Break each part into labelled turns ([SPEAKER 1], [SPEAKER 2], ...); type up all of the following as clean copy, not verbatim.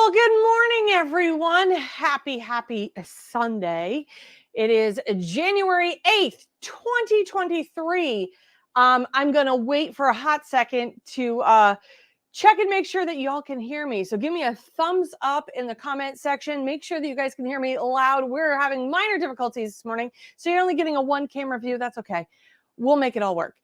[SPEAKER 1] Well, good morning, everyone. Happy Sunday. It is January 8th, 2023. I'm going to wait for a hot second to check and make sure that y'all can hear me. So give me a thumbs up in the comment section. Make sure that you guys can hear me loud. We're having minor difficulties this morning, so you're only getting a one camera view. That's okay. We'll make it all work.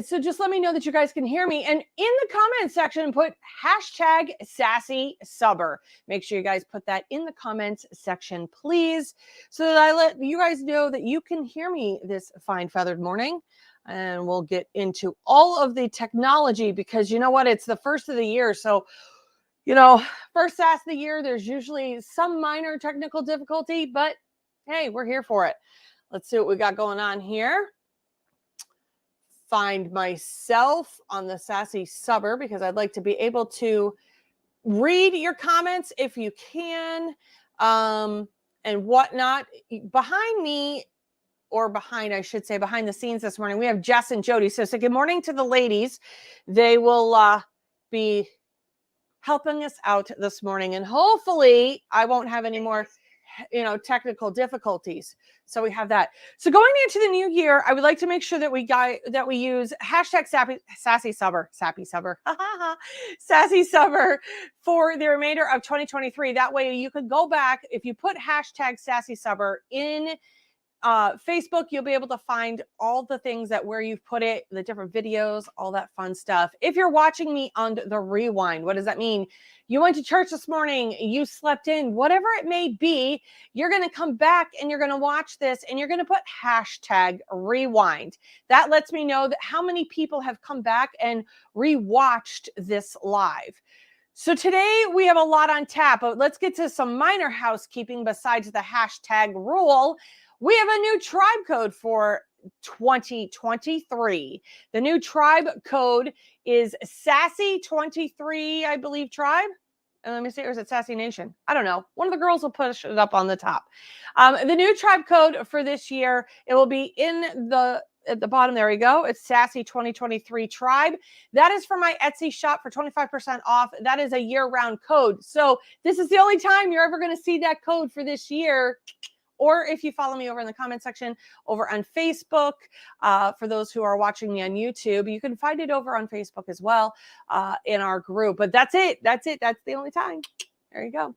[SPEAKER 1] So just let me know that you guys can hear me. And in the comment section, put hashtag sassy subber. Make sure you guys put that in the comments section, please, so that I let you guys know that you can hear me this fine feathered morning. And we'll get into all of the technology because you know what? It's the first of the year. So, first Sass of the year, there's usually some minor technical difficulty, but hey, we're here for it. Let's see what we got going on here. Find myself on the Sassy Subber because I'd like to be able to read your comments if you can, and whatnot. Behind me, or behind the scenes this morning, we have Jess and Jody. So say good morning to the ladies. They will be helping us out this morning, and hopefully I won't have any more technical difficulties. So we have that. So going into the new year, I would like to make sure that we use hashtag sassy subber for the remainder of 2023. That way you could go back. If you put hashtag sassy subber in Facebook, you'll be able to find all the things that where you've put it, the different videos, all that fun stuff. If you're watching me on the rewind, what does that mean? You went to church this morning, you slept in, whatever it may be, you're going to come back and you're going to watch this and you're going to put hashtag rewind. That lets me know that how many people have come back and rewatched this live. So today we have a lot on tap, but let's get to some minor housekeeping besides the hashtag rule. We have a new tribe code for 2023. The new tribe code is Sassy23, I believe, tribe. And let me see, or is it Sassy Nation? I don't know. One of the girls will push it up on the top. The new tribe code for this year, it will be at the bottom. There we go. It's Sassy 2023 tribe. That is for my Etsy shop for 25% off. That is a year-round code. So this is the only time you're ever going to see that code for this year. Or if you follow me over in the comment section over on Facebook, for those who are watching me on YouTube, you can find it over on Facebook as well in our group. But that's it. That's the only time. There you go.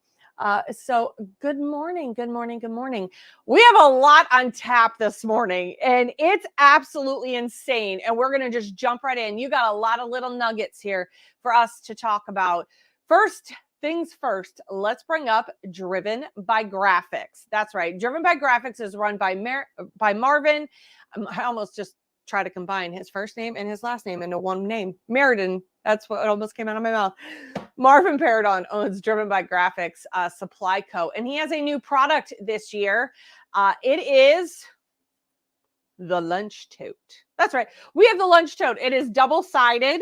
[SPEAKER 1] So good morning. We have a lot on tap this morning, and it's absolutely insane. And we're going to just jump right in. You got a lot of little nuggets here for us to talk about. First things first, let's bring up Driven by Graphics. That's right. Driven by Graphics is run by Marvin. I almost just try to combine his first name and his last name into one name. Meriden. That's what almost came out of my mouth. Marvin Paradon owns Driven by Graphics Supply Co. And he has a new product this year. It is the lunch tote. That's right. We have the lunch tote. It is double-sided.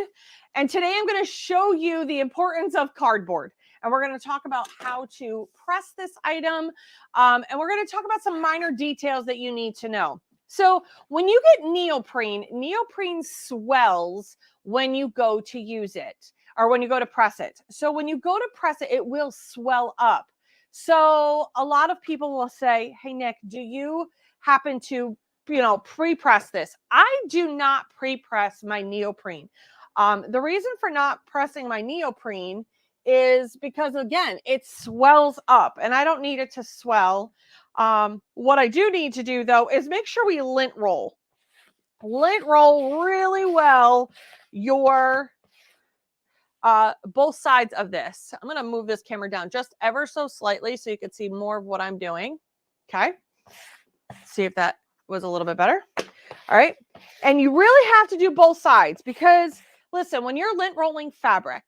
[SPEAKER 1] And today I'm going to show you the importance of cardboard. And we're going to talk about how to press this item. And we're going to talk about some minor details that you need to know. So when you get neoprene swells when you go to use it or when you go to press it. So when you go to press it, it will swell up. So a lot of people will say, hey, Nick, do you happen to, pre-press this? I do not pre-press my neoprene. The reason for not pressing my neoprene is because, again, it swells up and I don't need it to swell. What I do need to do, though, is make sure we lint roll really well your both sides of this. I'm going to move this camera down just ever so slightly so you can see more of what I'm doing. Okay. See if that was a little bit better. All right. And you really have to do both sides because, listen, when you're lint rolling fabric,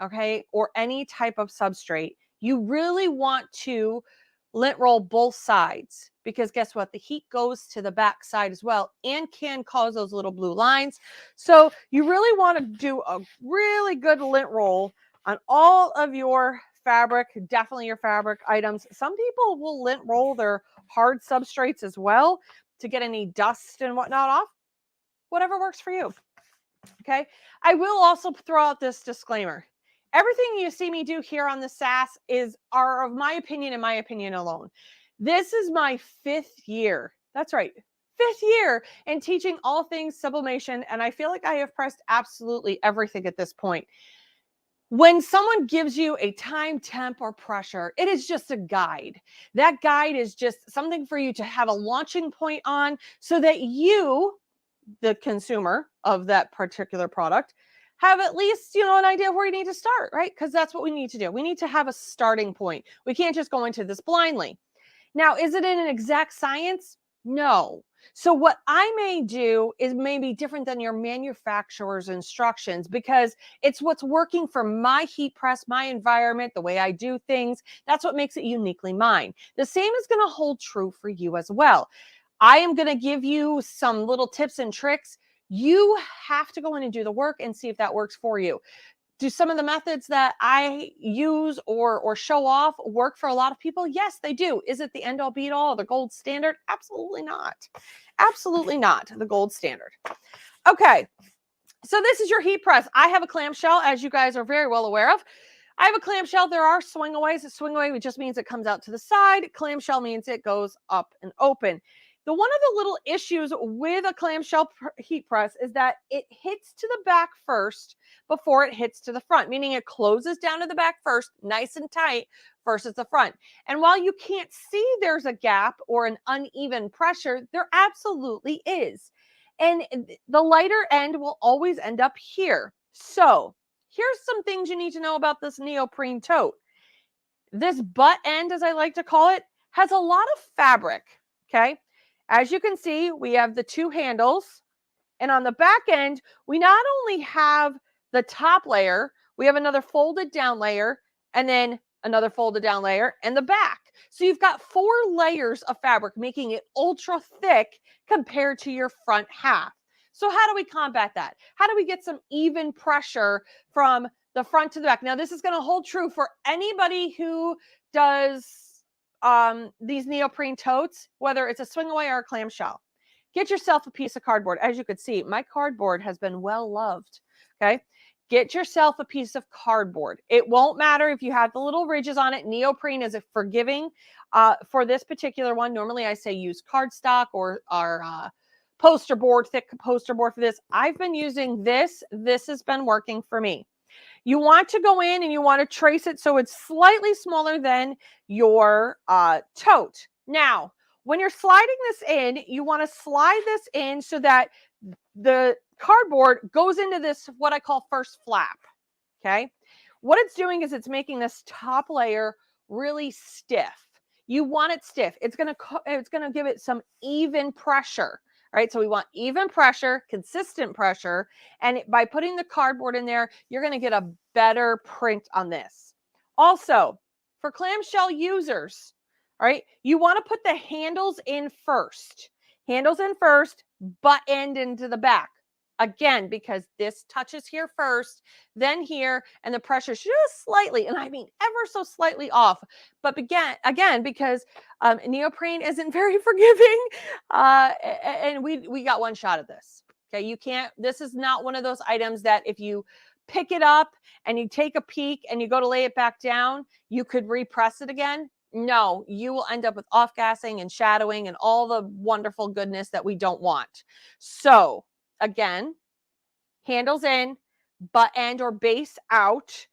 [SPEAKER 1] okay, or any type of substrate, you really want to lint roll both sides because guess what? The heat goes to the back side as well and can cause those little blue lines. So you really want to do a really good lint roll on all of your fabric, definitely your fabric items. Some people will lint roll their hard substrates as well to get any dust and whatnot off. Whatever works for you. Okay. I will also throw out this disclaimer. Everything you see me do here on the Sass are of my opinion and my opinion alone. This is my 5th year. That's right. 5th year in teaching all things sublimation. And I feel like I have pressed absolutely everything at this point. When someone gives you a time, temp, or pressure, it is just a guide. That guide is just something for you to have a launching point on so that you, the consumer of that particular product, have at least, an idea where you need to start, right? Because that's what we need to do. We need to have a starting point. We can't just go into this blindly. Now, is it in an exact science? No. So what I may do is maybe different than your manufacturer's instructions because it's what's working for my heat press, my environment, the way I do things. That's what makes it uniquely mine. The same is going to hold true for you as well. I am going to give you some little tips and tricks. You have to go in and do the work and see if that works for you. Do some of the methods that I use or show off work for a lot of people? Yes, they do. Is it the end all be all, the gold standard? Absolutely not. Absolutely not the gold standard. Okay, so this is your heat press. I have a clamshell, as you guys are very well aware of. I have a clamshell. There are swingaways. A swingaway just means it comes out to the side. Clamshell means it goes up and open. One of the little issues with a clamshell heat press is that it hits to the back first before it hits to the front, meaning it closes down to the back first, nice and tight, versus the front. And while you can't see there's a gap or an uneven pressure, there absolutely is. And the lighter end will always end up here. So here's some things you need to know about this neoprene tote. This butt end, as I like to call it, has a lot of fabric, okay? As you can see, we have the 2 handles, and on the back end, we not only have the top layer, we have another folded down layer, and then another folded down layer, and the back. So you've got 4 layers of fabric, making it ultra thick compared to your front half. So how do we combat that? How do we get some even pressure from the front to the back? Now, this is going to hold true for anybody who does these neoprene totes, whether it's a swingaway or a clamshell. Get yourself a piece of cardboard. As you could see, my cardboard has been well loved. Okay. Get yourself a piece of cardboard. It won't matter if you have the little ridges on it. Neoprene is forgiving for this particular one. Normally I say use cardstock or poster board, thick poster board for this. I've been using this. This has been working for me. You want to go in and you want to trace it so it's slightly smaller than your tote. Now, when you're sliding this in, you want to slide this in so that the cardboard goes into this, what I call first flap, okay? What it's doing is it's making this top layer really stiff. You want it stiff. It's going to give it some even pressure. Right, so we want even pressure, consistent pressure, and by putting the cardboard in there, you're going to get a better print on this. Also, for clamshell users, all right, you want to put the handles in first. Handles in first, butt end into the back. Again, because this touches here first, then here, and the pressure just slightly, and I mean ever so slightly off. But again, because neoprene isn't very forgiving, and we got one shot at this. Okay, you can't. This is not one of those items that if you pick it up and you take a peek and you go to lay it back down, you could repress it again. No, you will end up with off-gassing and shadowing and all the wonderful goodness that we don't want. So again, handles in, butt end or base out,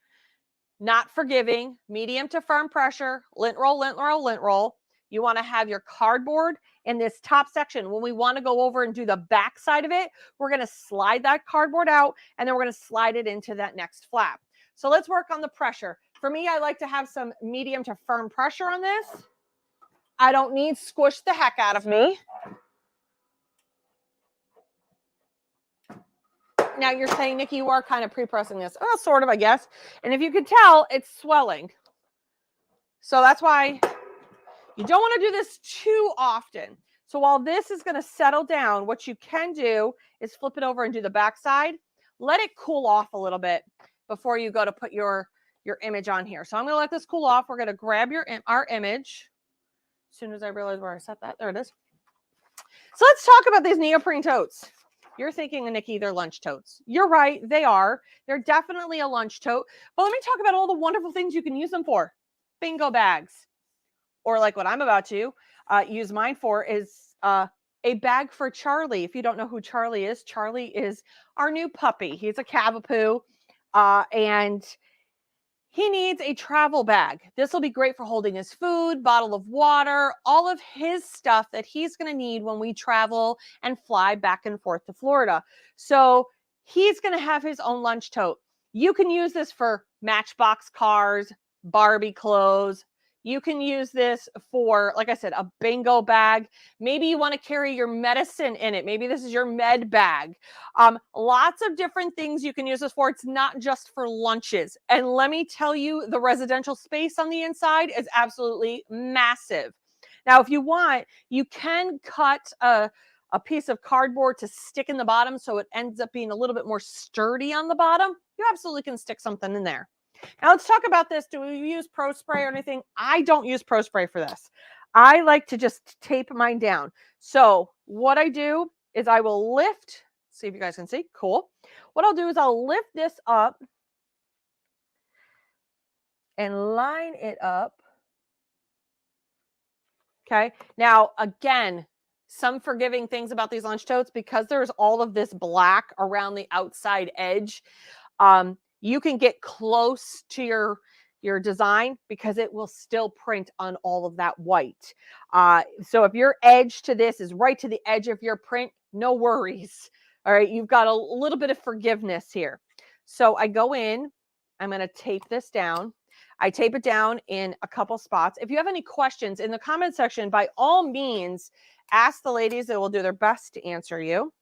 [SPEAKER 1] not forgiving, medium to firm pressure, lint roll, lint roll, lint roll. You want to have your cardboard in this top section. When we want to go over and do the back side of it, we're going to slide that cardboard out and then we're going to slide it into that next flap. So let's work on the pressure. For me, I like to have some medium to firm pressure on this. I don't need squish the heck out of me. Now you're saying, Nikki, you are kind of pre-pressing this. Oh, sort of, I guess. And if you could tell, it's swelling. So that's why you don't want to do this too often. So while this is going to settle down, what you can do is flip it over and do the back side. Let it cool off a little bit before you go to put your image on here. So I'm going to let this cool off. We're going to grab our image. As soon as I realize where I set that, there it is. So let's talk about these neoprene totes. you're thinking, Nikki, they're lunch totes. You're right, they are. They're definitely a lunch tote. But let me talk about all the wonderful things you can use them for. Bingo bags. Or like what I'm about to use mine for is a bag for Charlie. If you don't know who Charlie is our new puppy. He's a Cavapoo, and he needs a travel bag. This will be great for holding his food, bottle of water, all of his stuff that he's going to need when we travel and fly back and forth to Florida. So he's going to have his own lunch tote. You can use this for Matchbox cars, Barbie clothes. You can use this for, like I said, a bingo bag. Maybe you want to carry your medicine in it. Maybe this is your med bag. Lots of different things you can use this for. It's not just for lunches. And let me tell you, the residential space on the inside is absolutely massive. Now, if you want, you can cut a piece of cardboard to stick in the bottom so it ends up being a little bit more sturdy on the bottom. You absolutely can stick something in there. Now let's talk about this. Do we use Pro Spray or anything? I don't use Pro Spray for this. I like to just tape mine down. So what I do is I will lift, see if you guys can see, cool. What I'll do is I'll lift this up and line it up. Okay, now again, some forgiving things about these lunch totes, because there's all of this black around the outside edge. You can get close to your design because it will still print on all of that white. So if your edge to this is right to the edge of your print, no worries. All right, you've got a little bit of forgiveness here. So I go in, I'm going to tape this down. I tape it down in a couple spots. If you have any questions in the comment section, by all means, ask the ladies. They will do their best to answer you.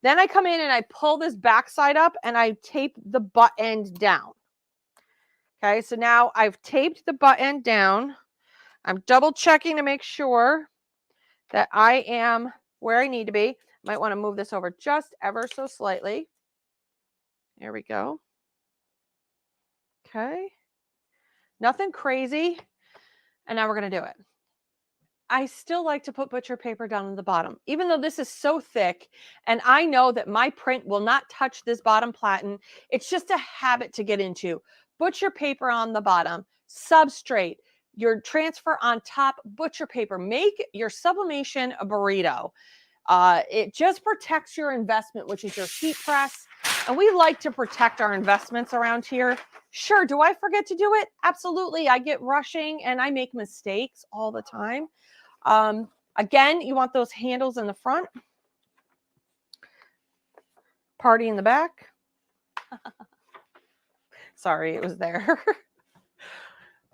[SPEAKER 1] Then I come in and I pull this back side up and I tape the butt end down. Okay, so now I've taped the butt end down. I'm double checking to make sure that I am where I need to be. Might want to move this over just ever so slightly. There we go. Okay. Nothing crazy. And now we're going to do it. I still like to put butcher paper down on the bottom, even though this is so thick. And I know that my print will not touch this bottom platen. It's just a habit to get into. Butcher paper on the bottom, substrate, your transfer on top, butcher paper. Make your sublimation a burrito. It just protects your investment, which is your heat press. And we like to protect our investments around here. Sure, do I forget to do it? Absolutely. I get rushing and I make mistakes all the time. Again, you want those handles in the front. Party in the back. Sorry, it was there.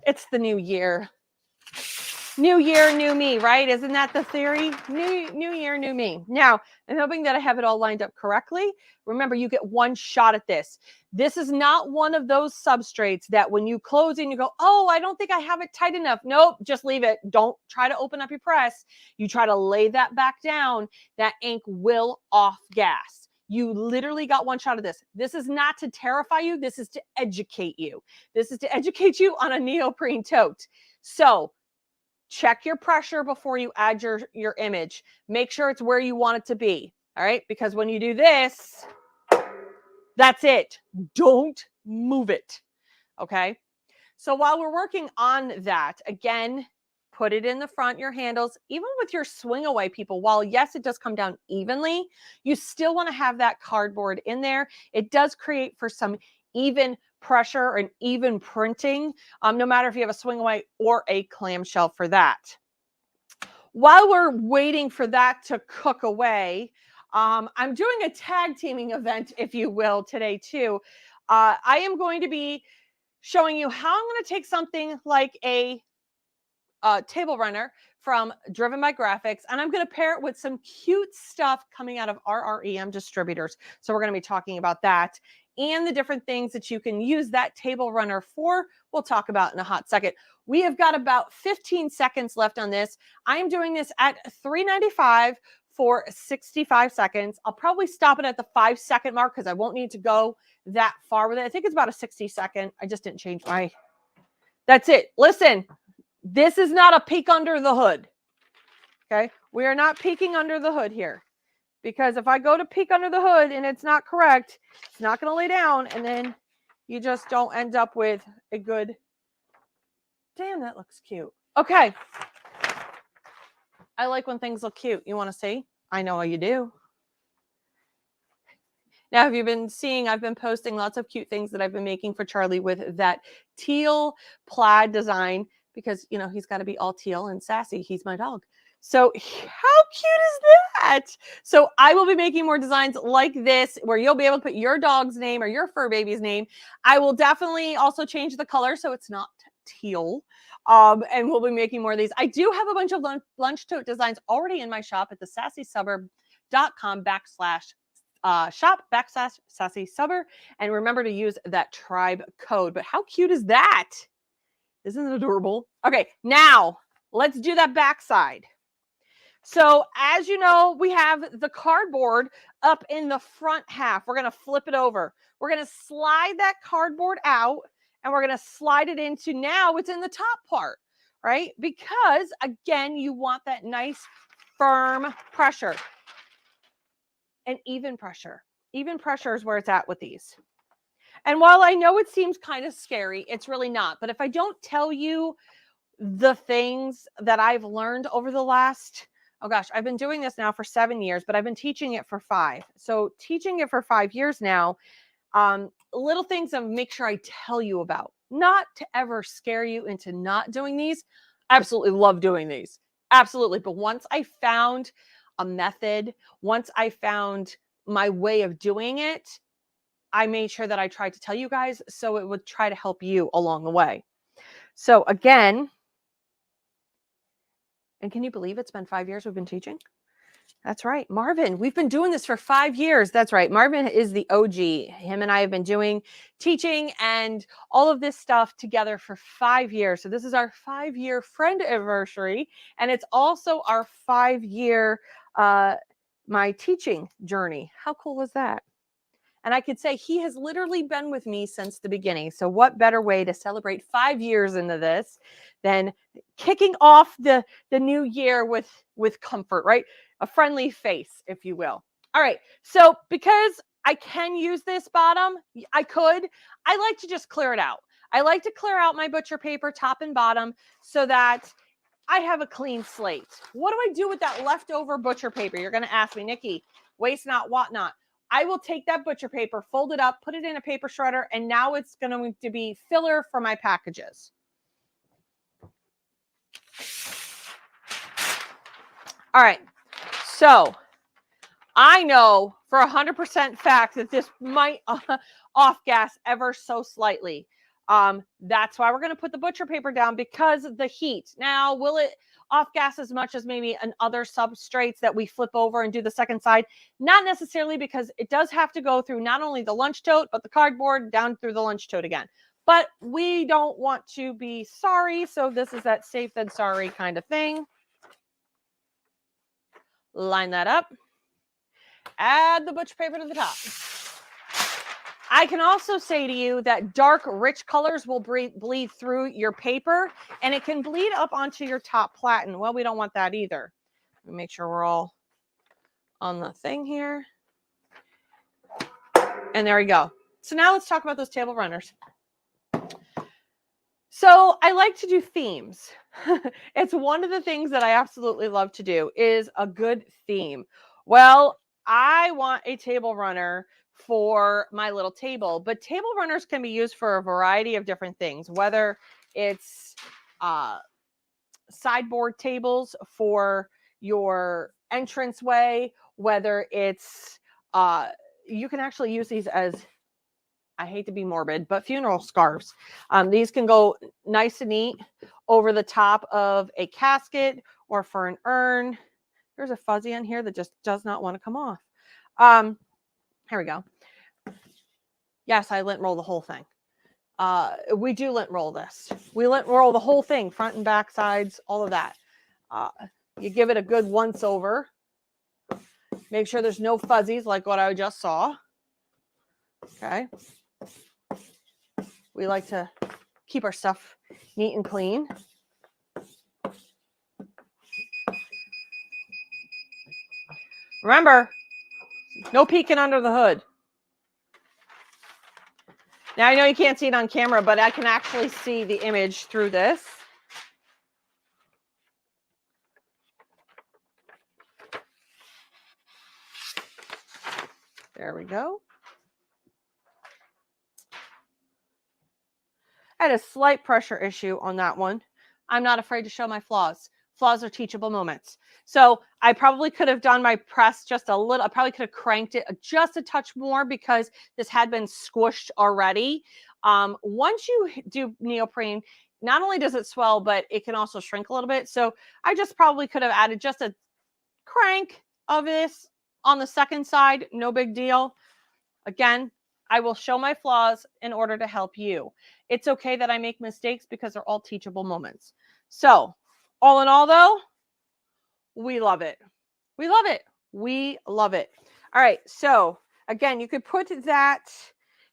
[SPEAKER 1] It's the new year. New year, new me, right? Isn't that the theory? New year, new me. Now, I'm hoping that I have it all lined up correctly. Remember, you get one shot at this. This is not one of those substrates that when you close and you go, oh, I don't think I have it tight enough. Nope, just leave it. Don't try to open up your press. You try to lay that back down, that ink will off gas. You literally got one shot of this. This is not to terrify you. This is to educate you. This is to educate you on a neoprene tote. So check your pressure before you add your image. Make sure it's where you want it to be. All right. Because when you do this, that's it. Don't move it. Okay. So while we're working on that, again, put it in the front, your handles, even with your swing away people. While yes, it does come down evenly, you still want to have that cardboard in there. It does create for some even pressure and even printing, no matter if you have a swing away or a clamshell for that. While we're waiting for that to cook away, I'm doing a tag teaming event, if you will, today too. I am going to be showing you how I'm going to take something like a table runner from Driven by Graphics, and I'm going to pair it with some cute stuff coming out of RREM distributors. So we're going to be talking about that and the different things that you can use that table runner for. We'll talk about in a hot second. We have got about 15 seconds left on this. I'm doing this at $3.95 for 65 seconds. I'll probably stop it at the 5-second mark because I won't need to go that far with it. I think it's about a 60-second. I just didn't change my, that's it. Listen, this is not a peek under the hood. Okay. We are not peeking under the hood here. because if I go to peek under the hood and it's not correct, it's not going to lay down, and then you just don't end up with a good, damn, that looks cute. Okay. I like when things look cute. You want to see? I know you do. Now, have you been seeing, I've been posting lots of cute things that I've been making for Charlie with that teal plaid design, because, you know, he's got to be all teal and sassy. He's my dog. So how cute is that? So I will be making more designs like this where you'll be able to put your dog's name or your fur baby's name. I will definitely also change the color so it's not teal. And we'll be making more of these. I do have a bunch of lunch tote designs already in my shop at the sassysuburb.com/shop/sassy and remember to use that tribe code. But how cute is that? Isn't it adorable? Okay, now let's do that backside. So as you know, we have the cardboard up in the front half. We're going to flip it over. We're going to slide that cardboard out, and we're going to slide it into, now it's in the top part, right? Because again, you want that nice firm pressure. And even pressure. Even pressure is where it's at with these. And while I know it seems kind of scary, it's really not. But if I don't tell you the things that I've learned over the last, oh gosh, I've been doing this now for 7 years, but I've been teaching it for 5. So teaching it for 5 years now, little things to make sure I tell you about, not to ever scare you into not doing these. I absolutely love doing these. Absolutely. But once I found a method, once I found my way of doing it, I made sure that I tried to tell you guys so it would try to help you along the way. So again, and can you believe it's been 5 years we've been teaching? That's right. Marvin, we've been doing this for 5 years. That's right. Marvin is the OG. Him and I have been doing teaching and all of this stuff together for 5 years. So this is our 5-year friend anniversary. And it's also our 5-year my teaching journey. How cool was that? And I could say he has literally been with me since the beginning. So what better way to celebrate 5 years into this than kicking off the new year with comfort, right? A friendly face, if you will. All right. So because I can use this bottom, I like to just clear it out. I like to clear out my butcher paper top and bottom so that I have a clean slate. What do I do with that leftover butcher paper? You're going to ask me, Nikki, waste not, what not. I will take that butcher paper, fold it up, put it in a paper shredder, and now it's going to be filler for my packages. All right. So I know for 100% fact that this might off gas ever so slightly. That's why we're going to put the butcher paper down, because of the heat. Now, will it off gas as much as maybe an other substrates that we flip over and do the second side? Not necessarily, because it does have to go through not only the lunch tote, but the cardboard down through the lunch tote again. But we don't want to be sorry. So this is that safe than sorry kind of thing. Line that up. Add the butcher paper to the top. I can also say to you that dark, rich colors will bleed through your paper, and it can bleed up onto your top platen. Well, we don't want that either. Let me make sure we're all on the thing here. And there we go. So now let's talk about those table runners. So I like to do themes. It's one of the things that I absolutely love to do is a good theme. Well, I want a table runner for my little table, but table runners can be used for a variety of different things, whether it's sideboard tables for your entranceway, whether it's you can actually use these as, I hate to be morbid, but funeral scarves. These can go nice and neat over the top of a casket or for an urn. There's a fuzzy on here that just does not want to come off. Here we go. Yes, I lint roll the whole thing. We do lint roll this. We lint roll the whole thing, front and back sides, all of that. You give it a good once over. Make sure there's no fuzzies like what I just saw. Okay. We like to keep our stuff neat and clean. Remember, No peeking under the hood. Now, I know you can't see it on camera, but I can actually see the image through this. There we go. I had a slight pressure issue on that one. I'm not afraid to show my flaws. Flaws are teachable moments. So I probably could have done my press just a little. I probably could have cranked it just a touch more because this had been squished already. Once you do neoprene, not only does it swell, but it can also shrink a little bit. So I just probably could have added just a crank of this on the second side. No big deal. Again, I will show my flaws in order to help you. It's okay that I make mistakes because they're all teachable moments. So, all in all, though, we love it. We love it. We love it. All right. So, again, you could put that,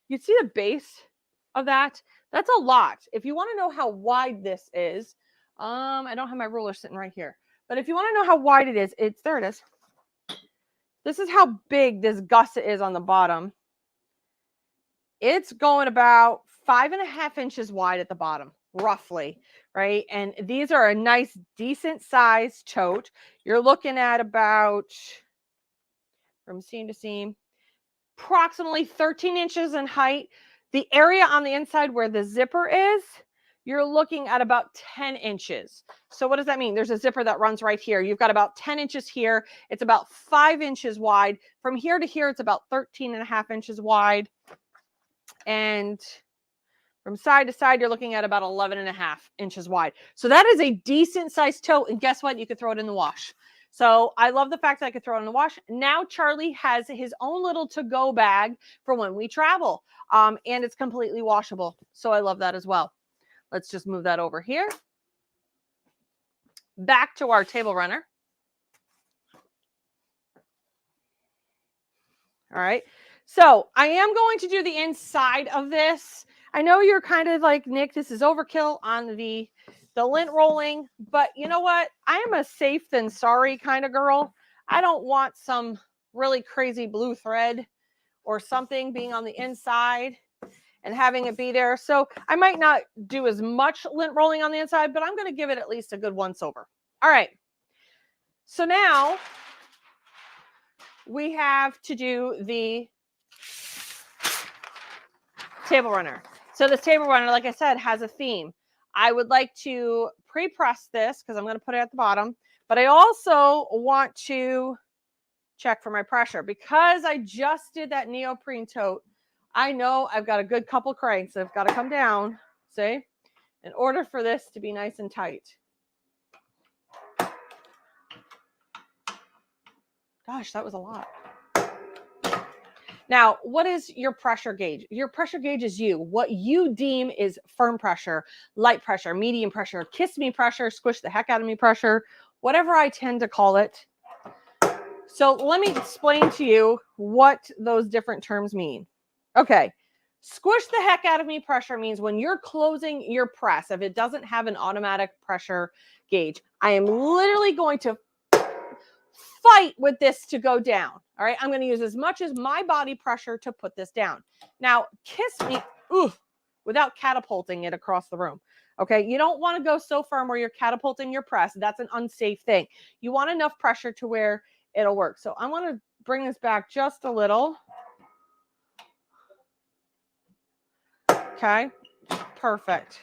[SPEAKER 1] you see the base of that? That's a lot. If you want to know how wide this is, I don't have my ruler sitting right here. But if you want to know how wide it is, there it is. This is how big this gusset is on the bottom. It's going about 5.5 inches wide at the bottom, roughly, right? And these are a nice, decent sized tote. You're looking at about, from seam to seam, approximately 13 inches in height. The area on the inside where the zipper is, you're looking at about 10 inches. So what does that mean? There's a zipper that runs right here. You've got about 10 inches here. It's about 5 inches wide. From here to here, it's about 13.5 inches wide. And from side to side, you're looking at about 11.5 inches wide. So that is a decent sized tote. And guess what? You could throw it in the wash. So I love the fact that I could throw it in the wash. Now Charlie has his own little to-go bag for when we travel. And it's completely washable. So I love that as well. Let's just move that over here. Back to our table runner. All right. So I am going to do the inside of this. I know you're kind of like, Nick, this is overkill on the lint rolling, but you know what? I am a safe than sorry kind of girl. I don't want some really crazy blue thread or something being on the inside and having it be there. So I might not do as much lint rolling on the inside, but I'm going to give it at least a good once over. All right. So now we have to do the table runner. So this table runner, like I said, has a theme. I would like to pre-press this because I'm going to put it at the bottom, but I also want to check for my pressure because I just did that neoprene tote. I know I've got a good couple cranks that have got to come down, see, in order for this to be nice and tight. Gosh, that was a lot. Now, what is your pressure gauge? Your pressure gauge is you. What you deem is firm pressure, light pressure, medium pressure, kiss me pressure, squish the heck out of me pressure, whatever I tend to call it. So let me explain to you what those different terms mean. Okay, squish the heck out of me pressure means when you're closing your press, if it doesn't have an automatic pressure gauge, I am literally going to fight with this to go down. All right, I'm going to use as much as my body pressure to put this down. Now, kiss me without catapulting it across the room. Okay, you don't want to go so firm where you're catapulting your press. That's an unsafe thing. You want enough pressure to where it'll work. So I want to bring this back just a little. Okay, perfect.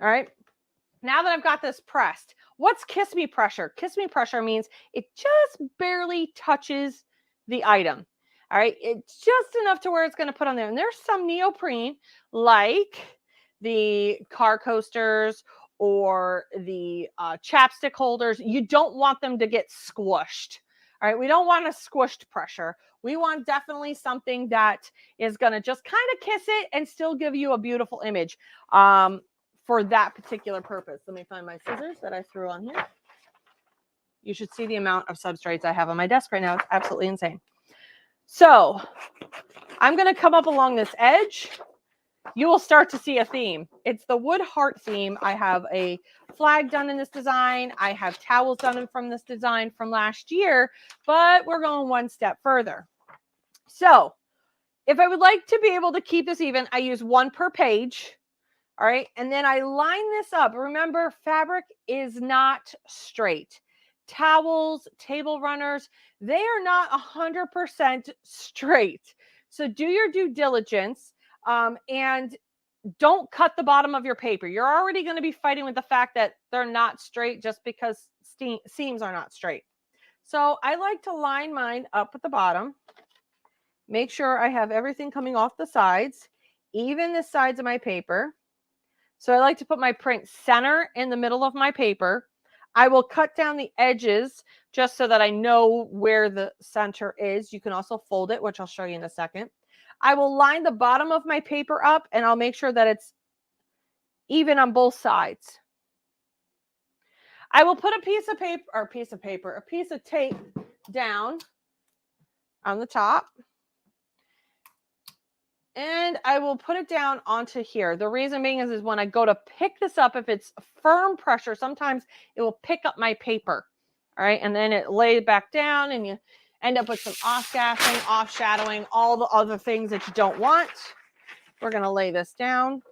[SPEAKER 1] All right. Now that I've got this pressed, what's kiss me pressure? Kiss me pressure means it just barely touches the item. All right, it's just enough to where it's going to put on there. And there's some neoprene, like the car coasters or the chapstick holders. You don't want them to get squished. All right, we don't want a squished pressure. We want definitely something that is going to just kind of kiss it and still give you a beautiful image. For that particular purpose. Let me find my scissors that I threw on here. You should see the amount of substrates I have on my desk right now. It's absolutely insane. So I'm going to come up along this edge you will start to see a theme. It's the wood heart theme. I have a flag done in this design. I have towels done from this design from last year, but we're going one step further. So if I would like to be able to keep this even, I use one per page. All right. And then I line this up. Remember, fabric is not straight. Towels, table runners, they are not 100% straight. So do your due diligence and don't cut the bottom of your paper. You're already going to be fighting with the fact that they're not straight just because seams are not straight. So I like to line mine up at the bottom. Make sure I have everything coming off the sides, even the sides of my paper. So I like to put my print center in the middle of my paper. I will cut down the edges just so that I know where the center is. You can also fold it, which I'll show you in a second. I will line the bottom of my paper up and I'll make sure that it's even on both sides. I will put a piece of tape down on the top. And I will put it down onto here. The reason being is when I go to pick this up, if it's firm pressure, sometimes it will pick up my paper. All right. And then it lays back down and you end up with some off-gassing, off-shadowing, all the other things that you don't want. We're going to lay this down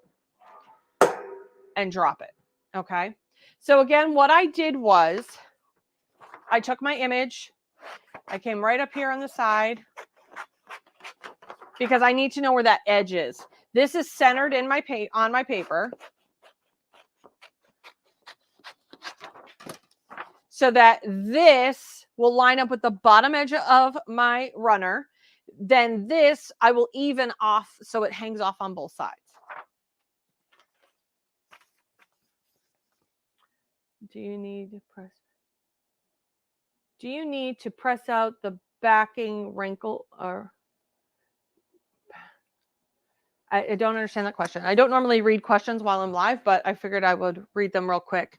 [SPEAKER 1] and drop it. Okay. So again, what I did was I took my image. I came right up here on the side, because I need to know where that edge is. This is centered in my on my paper, so that this will line up with the bottom edge of my runner. Then this I will even off so it hangs off on both sides. Do you need to press out the backing wrinkle or? I don't understand that question. I don't normally read questions while I'm live, but I figured I would read them real quick.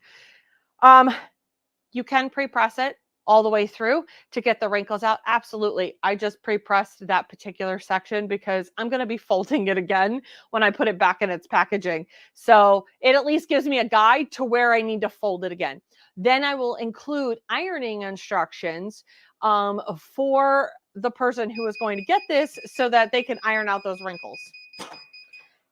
[SPEAKER 1] You can pre-press it all the way through to get the wrinkles out. Absolutely. I just pre-pressed that particular section because I'm going to be folding it again when I put it back in its packaging. So it at least gives me a guide to where I need to fold it again. Then I will include ironing instructions for the person who is going to get this so that they can iron out those wrinkles.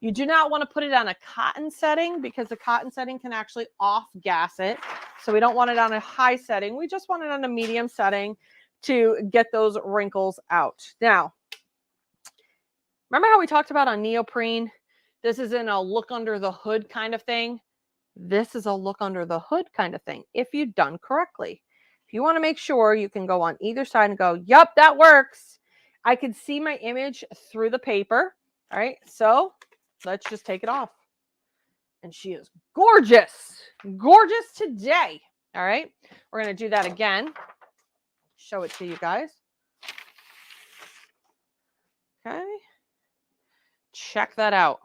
[SPEAKER 1] You do not want to put it on a cotton setting because the cotton setting can actually off-gas it. So we don't want it on a high setting. We just want it on a medium setting to get those wrinkles out. Now, remember how we talked about on neoprene? This isn't a look under the hood kind of thing. This is a look under the hood kind of thing if you've done correctly. If you want to make sure, you can go on either side and go, yep, that works. I can see my image through the paper. All right, so let's just take it off. And she is gorgeous. Gorgeous today. All right. We're going to do that again. Show it to you guys. Okay. Check that out.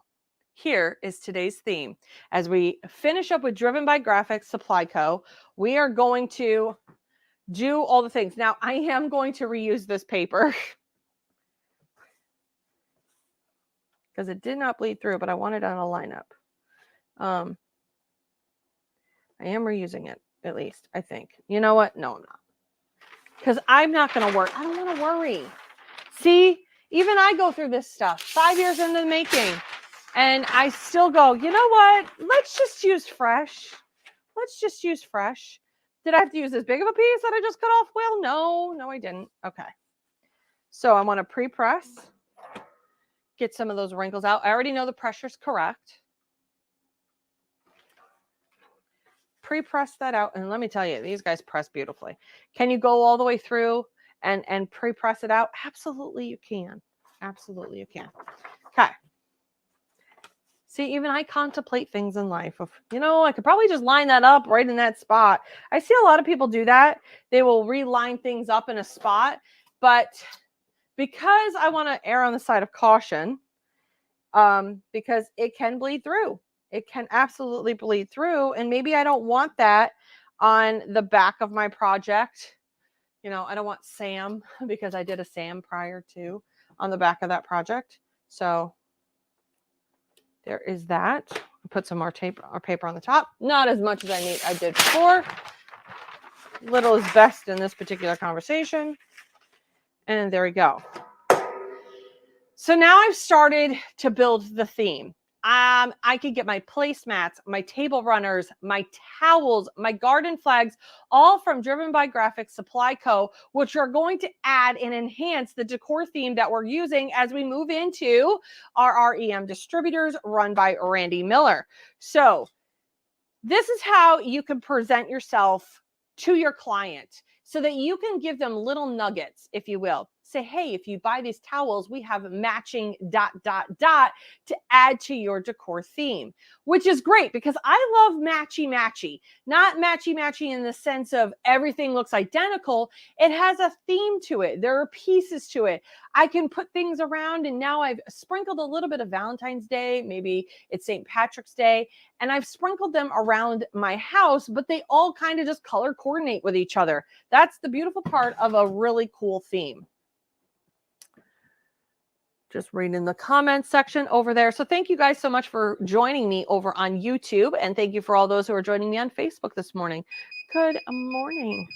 [SPEAKER 1] Here is today's theme. As we finish up with Driven by Graphics Supply Co., we are going to do all the things. Now, I am going to reuse this paper because it did not bleed through, but I want it on a lineup. I am reusing it, at least, I think. You know what? No, I'm not. Because I'm not going to work. I don't want to worry. See, even I go through this stuff 5 years into the making. And I still go, you know what? Let's just use fresh. Let's just use fresh. Did I have to use as big of a piece that I just cut off? Well, no, I didn't. Okay. So I want to pre-press. Get some of those wrinkles out. I already know the pressure's correct. Pre-press that out. And let me tell you, these guys press beautifully. Can you go all the way through and pre-press it out? Absolutely you can. Absolutely you can. Okay. See, even I contemplate things in life of, I could probably just line that up right in that spot. I see a lot of people do that. They will reline things up in a spot. But because I want to err on the side of caution, because it can bleed through. It can absolutely bleed through. And maybe I don't want that on the back of my project. I don't want Sam because I did a Sam prior to on the back of that project. So there is that. Put some more tape or paper on the top. Not as much as I did before. Little is best in this particular conversation. And there we go. So now I've started to build the theme. I could get my placemats, my table runners, my towels, my garden flags, all from Driven by Graphics Supply Co., which are going to add and enhance the decor theme that we're using as we move into our REM distributors run by Randy Miller. So this is how you can present yourself to your client so that you can give them little nuggets, if you will. Say, hey, if you buy these towels, we have matching ... to add to your decor theme, which is great because I love matchy, not matchy in the sense of everything looks identical. It has a theme to it. There are pieces to it. I can put things around, and now I've sprinkled a little bit of Valentine's Day, maybe it's St. Patrick's Day, and I've sprinkled them around my house, but they all kind of just color coordinate with each other. That's the beautiful part of a really cool theme. Just reading the comments section over there. So thank you guys so much for joining me over on YouTube. And thank you for all those who are joining me on Facebook this morning. Good morning.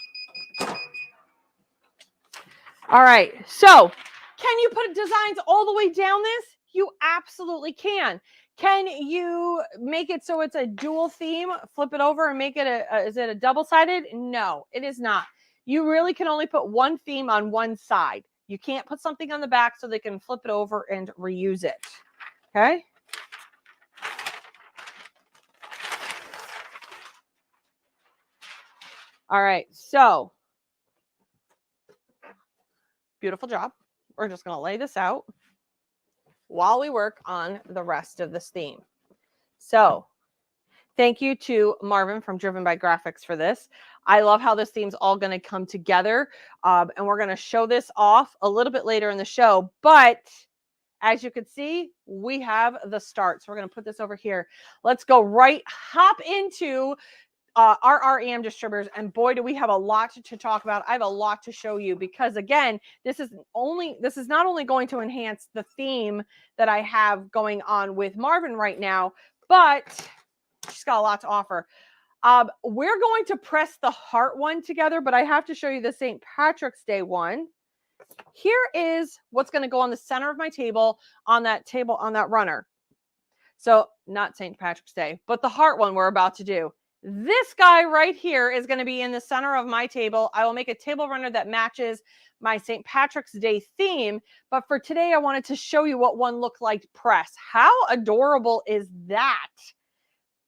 [SPEAKER 1] All right. So can you put designs all the way down this? You absolutely can. Can you make it so it's a dual theme? Flip it over and make it is it a double-sided? No, it is not. You really can only put one theme on one side. You can't put something on the back so they can flip it over and reuse it. Okay. All right. So beautiful job. We're just going to lay this out while we work on the rest of this theme. So thank you to Marvin from Driven by Graphics for this. I love how this theme's all going to come together. And we're going to show this off a little bit later in the show. But as you can see, we have the start. So we're going to put this over here. Let's go hop into our REM distributors. And boy, do we have a lot to talk about. I have a lot to show you because, again, this is not only going to enhance the theme that I have going on with Marvin right now, but she's got a lot to offer. We're going to press the heart one together, but I have to show you the St. Patrick's Day one. Here is what's going to go on the center of my table, on that runner. So not St. Patrick's Day, but the heart one we're about to do. This guy right here is going to be in the center of my table. I will make a table runner that matches my St. Patrick's Day theme. But for today, I wanted to show you what one looked like press. How adorable is that?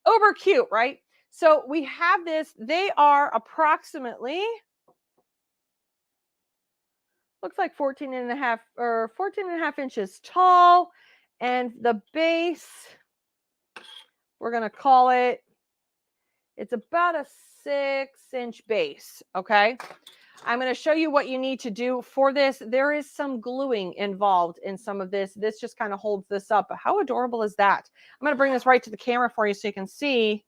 [SPEAKER 1] Uber cute, right? So we have this. They are approximately, looks like 14 and a half inches tall. And the base, we're going to call it, it's about a 6-inch base. Okay. I'm going to show you what you need to do for this. There is some gluing involved in some of this. This just kind of holds this up. But how adorable is that? I'm going to bring this right to the camera for you so you can see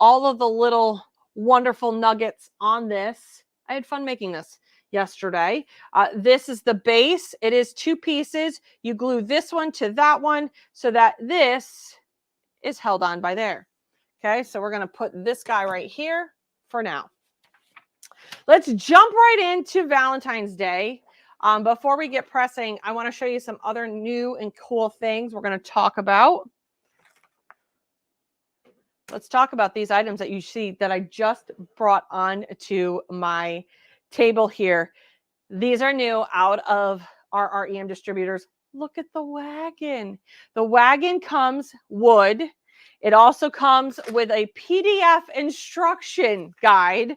[SPEAKER 1] all of the little wonderful nuggets on this. I had fun making this yesterday. This is the base. It is 2 pieces. You glue this one to that one so that this is held on by there. Okay, so we're going to put this guy right here for now. Let's jump right into Valentine's Day. Before we get pressing, I want to show you some other new and cool things we're going to talk about. Let's talk about these items that you see that I just brought on to my table here. These are new out of our REM distributors. Look at the wagon. The wagon comes wood. It also comes with a PDF instruction guide.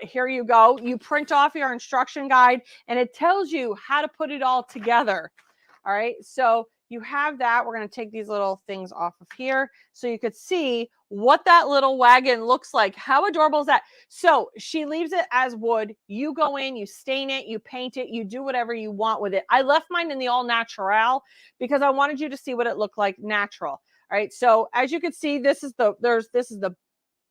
[SPEAKER 1] Here you go. You print off your instruction guide and it tells you how to put it all together. All right. So you have that. We're going to take these little things off of here so you could see what that little wagon looks like. How adorable is that? So she leaves it as wood. You go in, you stain it, you paint it, you do whatever you want with it. I left mine in the all natural because I wanted you to see what it looked like natural. All right. So as you can see, this is the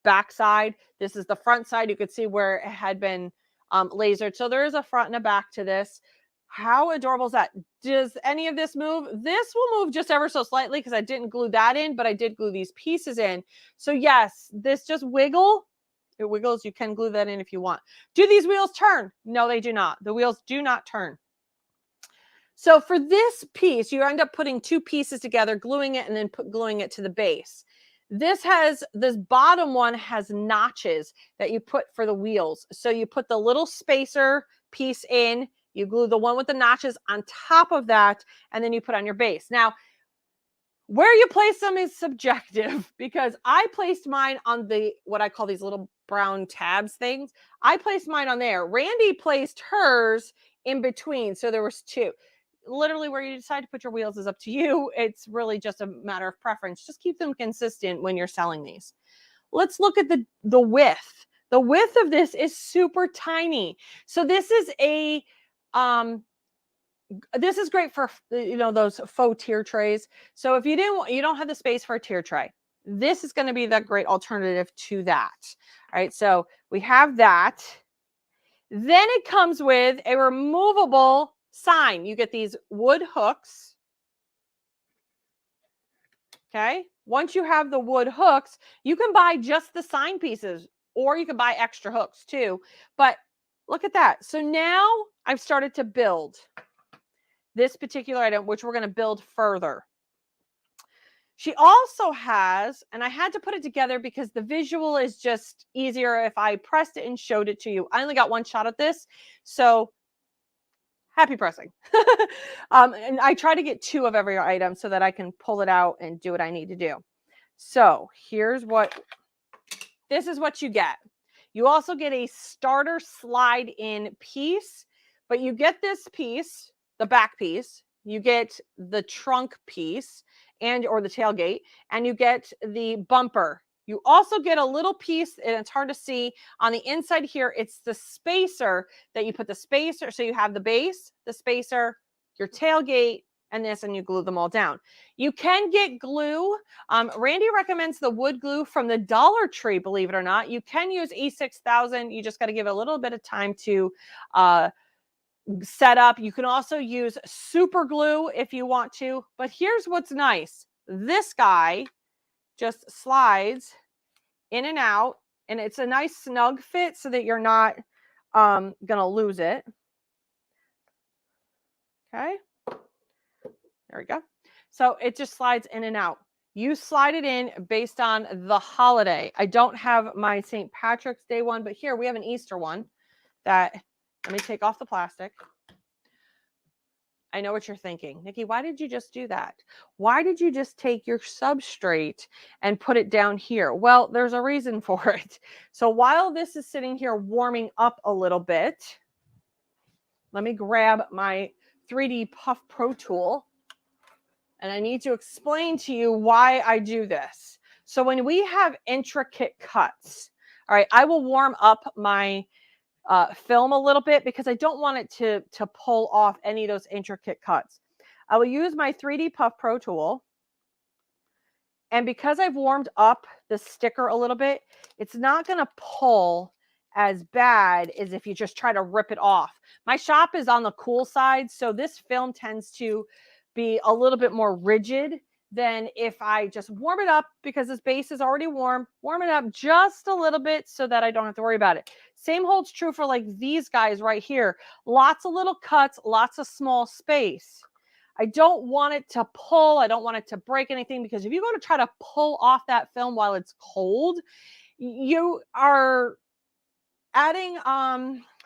[SPEAKER 1] back side. This is the front side. You could see where it had been lasered. So there is a front and a back to this. How adorable is that? Does any of this move? This will move just ever so slightly because I didn't glue that in, but I did glue these pieces in. So yes, this just wiggle. It wiggles. You can glue that in if you want. Do these wheels turn? No, they do not. The wheels do not turn. So for this piece, you end up putting two pieces together, gluing it, and then gluing it to the base. This bottom one has notches that you put for the wheels. So you put the little spacer piece in, you glue the one with the notches on top of that, and then you put on your base. Now, where you place them is subjective because I placed mine on what I call these little brown tabs things. I placed mine on there. Randy placed hers in between. So there was two. Literally where you decide to put your wheels is up to you. It's really just a matter of preference. Just keep them consistent when you're selling these. Let's look at the width. The width of this is super tiny. So this is this is great for, those faux tier trays. So if you don't have the space for a tier tray, this is going to be the great alternative to that. All right. So we have that. Then it comes with a removable sign. You get these wood hooks. Okay. Once you have the wood hooks, you can buy just the sign pieces, or you can buy extra hooks too. But look at that. So now I've started to build this particular item, which we're going to build further. She also has, and I had to put it together because the visual is just easier if I pressed it and showed it to you. I only got one shot at this, so happy pressing. And I try to get two of every item so that I can pull it out and do what I need to do. So this is what you get. You also get a starter slide in piece, but you get this piece, the back piece, you get the trunk piece or the tailgate, and you get the bumper. You also get a little piece, and it's hard to see on the inside here. It's the spacer that you put the spacer. So you have the base, the spacer, your tailgate, and this, and you glue them all down. You can get glue. Randy recommends the wood glue from the Dollar Tree, believe it or not. You can use E6000. You just got to give it a little bit of time to set up. You can also use super glue if you want to, but here's what's nice. This guy just slides in and out, and it's a nice snug fit so that you're not gonna lose it. Okay, there we go. So it just slides in and out. You slide it in based on the holiday. I don't have my St. Patrick's Day one, but here we have an Easter one that, let me take off the plastic. I know what you're thinking. Nikki, why did you just do that? Why did you just take your substrate and put it down here? Well, there's a reason for it. So while this is sitting here warming up a little bit, let me grab my 3D Puff Pro tool, and I need to explain to you why I do this. So when we have intricate cuts, all right, I will warm up my film a little bit because I don't want it to pull off any of those intricate cuts. I will use my 3D Puff Pro tool. And because I've warmed up the sticker a little bit, it's not going to pull as bad as if you just try to rip it off. My shop is on the cool side, so this film tends to be a little bit more rigid than if I just warm it up, because this base is already warm. Warm it up just a little bit so that I don't have to worry about it. Same holds true for like these guys right here. Lots of little cuts, lots of small space. I don't want it to pull. I don't want it to break anything, because if you go to try to pull off that film while it's cold, you are adding,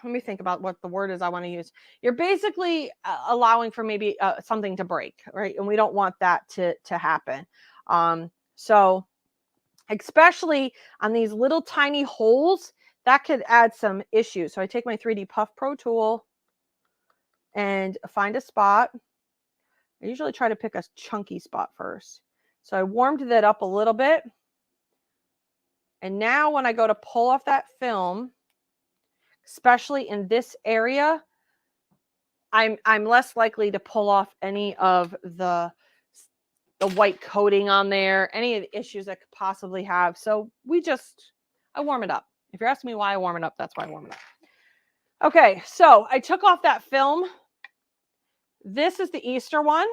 [SPEAKER 1] let me think about what the word is I want to use. You're basically allowing for maybe something to break, right? And we don't want that to happen. So especially on these little tiny holes, that could add some issues. So I take my 3D Puff Pro tool and find a spot. I usually try to pick a chunky spot first. So I warmed that up a little bit. And now when I go to pull off that film, especially in this area, I'm less likely to pull off any of the white coating on there, any of the issues I could possibly have. So I warm it up. If you're asking me why I warm it up, that's why I warm it up. Okay, so I took off that film. This is the Easter one.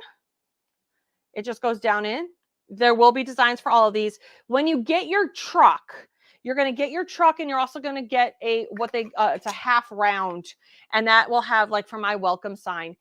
[SPEAKER 1] It just goes down in. There will be designs for all of these. When you get your truck, you're going to get your truck, and you're also going to get it's a half round, and that will have, like, for my welcome sign.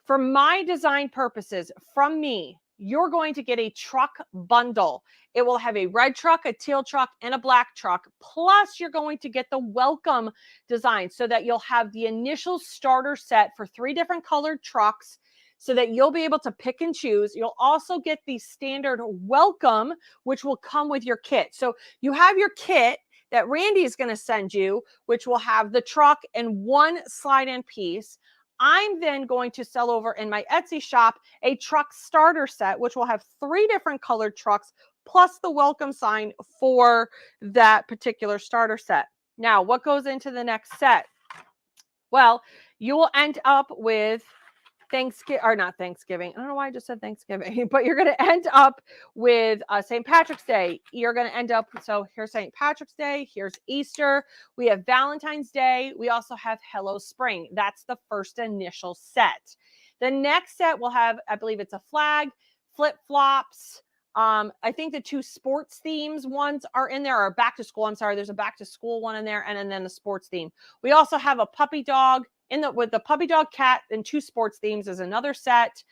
[SPEAKER 1] For my design purposes, from me, you're going to get a truck bundle. It will have a red truck, a teal truck, and a black truck. Plus, you're going to get the welcome design so that you'll have the initial starter set for 3 different colored trucks so that you'll be able to pick and choose. You'll also get the standard welcome, which will come with your kit. So you have your kit that Randy is going to send you, which will have the truck and 1 slide-in piece. I'm then going to sell over in my Etsy shop a truck starter set, which will have 3 different colored trucks, plus the welcome sign for that particular starter set. Now, what goes into the next set? Well, you will end up with not Thanksgiving. I don't know why I just said Thanksgiving, but you're going to end up with St. Patrick's Day. You're going to end up, so here's St. Patrick's Day. Here's Easter. We have Valentine's Day. We also have Hello Spring. That's the first initial set. The next set will have, I believe it's a flag, flip-flops. I think the 2 sports themes ones are in there, or back to school. I'm sorry. There's a back to school one in there, and then the sports theme. We also have a puppy dog with the puppy dog, cat, and 2 sports themes is another set.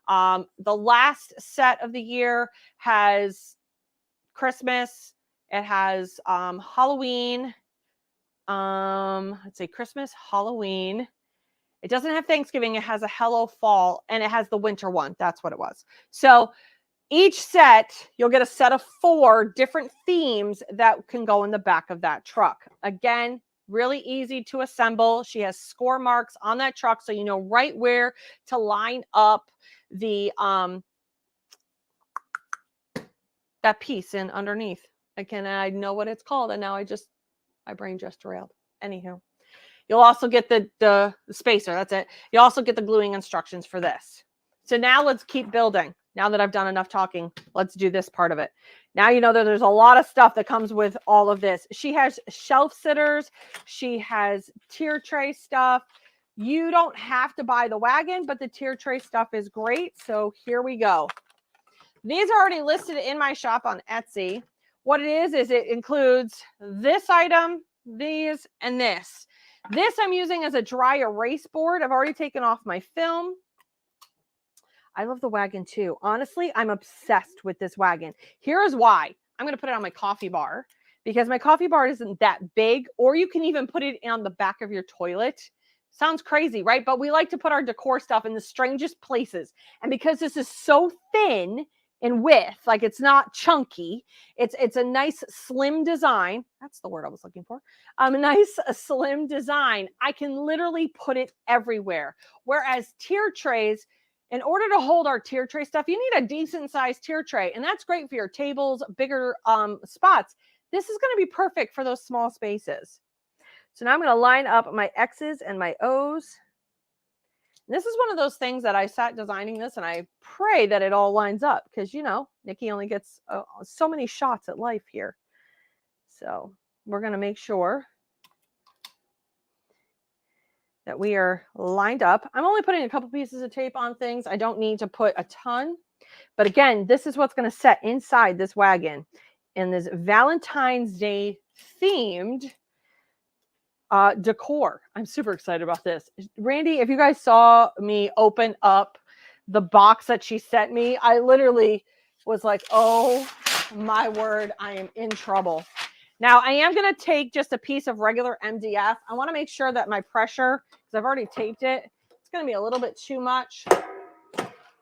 [SPEAKER 1] The last set of the year has Christmas. It has Halloween. Let's say Christmas, Halloween. It doesn't have Thanksgiving. It has a Hello Fall, and it has the winter one. That's what it was. So each set, you'll get a set of 4 different themes that can go in the back of that truck. Again, really easy to assemble. She has score marks on that truck, so you know right where to line up the that piece in underneath. I know what it's called, and now my brain just derailed. Anywho, you'll also get the spacer. That's it. You also get the gluing instructions for this. So now let's keep building. Now that I've done enough talking, let's do this part of it. Now you know that there's a lot of stuff that comes with all of this. She has shelf sitters. She has tier tray stuff. You don't have to buy the wagon, but the tier tray stuff is great. So here we go. These are already listed in my shop on Etsy. What it is it includes this item, these, and this. This I'm using as a dry erase board. I've already taken off my film. I love the wagon too. Honestly, I'm obsessed with this wagon. Here is why. I'm going to put it on my coffee bar because my coffee bar isn't that big, or you can even put it on the back of your toilet. Sounds crazy, right? But we like to put our decor stuff in the strangest places. And because this is so thin in width, like it's not chunky, it's a nice slim design. That's the word I was looking for. A nice slim design. I can literally put it everywhere. Whereas tier trays, in order to hold our tier tray stuff, you need a decent sized tier tray. And that's great for your tables, bigger spots. This is going to be perfect for those small spaces. So now I'm going to line up my X's and my O's. This is one of those things that I sat designing this, and I pray that it all lines up because, you know, Nikki only gets so many shots at life here. So we're going to make sure that we are lined up. I'm only putting a couple pieces of tape on things. I don't need to put a ton. But again, this is what's going to set inside this wagon in this Valentine's Day themed decor. I'm super excited about this. Randy, if you guys saw me open up the box that she sent me, I literally was like, oh my word, I am in trouble. Now, I am going to take just a piece of regular MDF. I want to make sure that my pressure, because I've already taped it, it's going to be a little bit too much.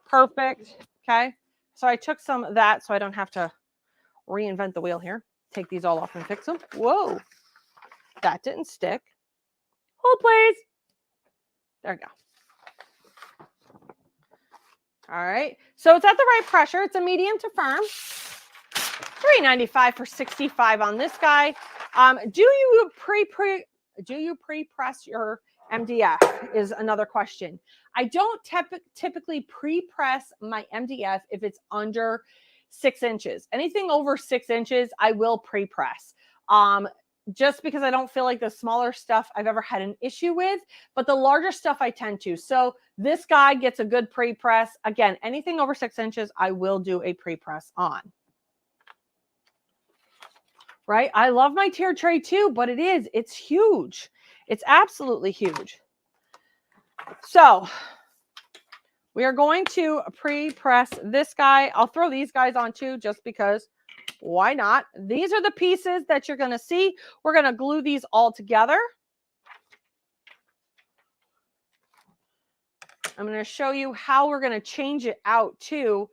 [SPEAKER 1] Perfect. Okay. So I took some of that so I don't have to reinvent the wheel here. Take these all off and fix them. Whoa. That didn't stick. Hold, please. There we go. All right. So it's at the right pressure. It's a medium to firm. $3.95 for 65 on this guy. Do you pre-press your MDF is another question. I don't typically pre-press my MDF if it's under 6 inches. Anything over 6 inches, I will pre-press. just because I don't feel like the smaller stuff I've ever had an issue with, but the larger stuff I tend to. So this guy gets a good pre-press. Again, anything over 6 inches, I will do a pre-press on. Right? I love my tier tray too, but it's huge. It's absolutely huge. So we are going to pre-press this guy. I'll throw these guys on too, just because. Why not? These are the pieces that you're going to see. We're going to glue these all together. I'm going to show you how we're going to change it out too.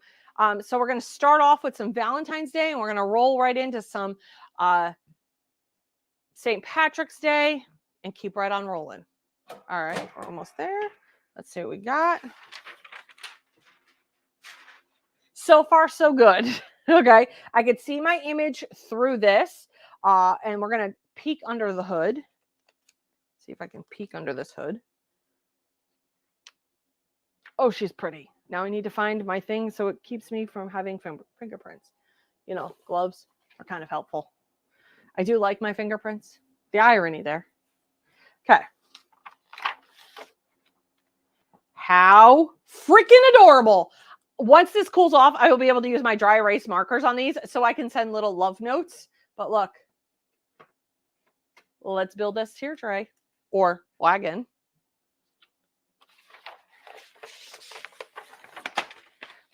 [SPEAKER 1] So we're going to start off with some Valentine's Day, and we're going to roll right into some St. Patrick's Day and keep right on rolling. All right, we're almost there. Let's see what we got. So far, so good. Okay, I could see my image through this, and we're going to peek under the hood. See if I can peek under this hood. Oh, she's pretty. Now I need to find my thing so it keeps me from having fingerprints. You know, gloves are kind of helpful. I do like my fingerprints. The irony there. Okay. How freaking adorable. Once this cools off, I will be able to use my dry erase markers on these so I can send little love notes. But look, let's build this tier tray or wagon.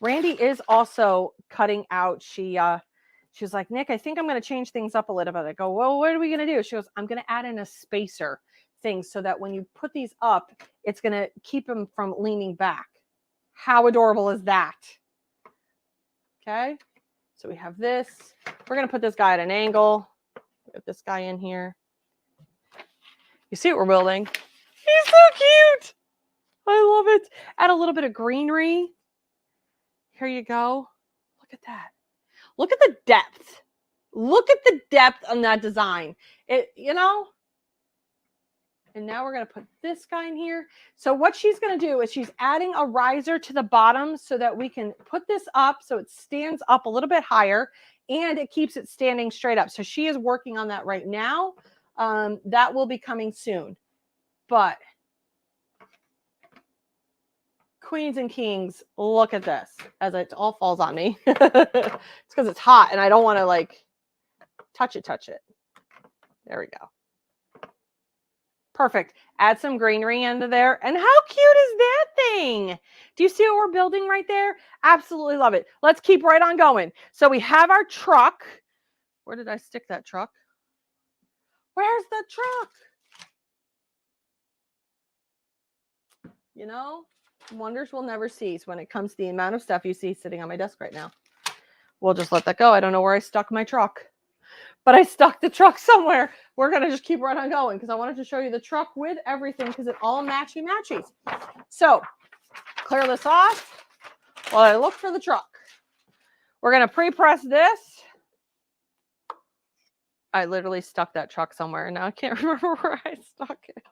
[SPEAKER 1] Randy is also cutting out. She was like, Nick, I think I'm going to change things up a little bit. I go, well, what are we going to do? She goes, I'm going to add in a spacer thing so that when you put these up, it's going to keep them from leaning back. How adorable is that? Okay, so we have this. We're going to put this guy at an angle. Put this guy in here. You see what we're building? He's so cute. I love it. Add a little bit of greenery. Here you go. Look at that. Look at the depth. Look at the depth on that design. You know? And now we're going to put this guy in here. So what she's going to do is she's adding a riser to the bottom so that we can put this up so it stands up a little bit higher and it keeps it standing straight up. So she is working on that right now. That will be coming soon. But queens and kings, look at this as it all falls on me. It's because it's hot and I don't want to like touch it. There we go. Perfect. Add some greenery into there. And how cute is that thing? Do you see what we're building right there? Absolutely love it. Let's keep right on going. So we have our truck. Where did I stick that truck? Where's the truck? You know, wonders will never cease when it comes to the amount of stuff you see sitting on my desk right now. We'll just let that go. I don't know where I stuck my truck, but I stuck the truck somewhere. We're going to just keep right on going because I wanted to show you the truck with everything because it all matchy-matchies. So clear this off while I look for the truck. We're going to pre-press this. I literally stuck that truck somewhere and now I can't remember where I stuck it.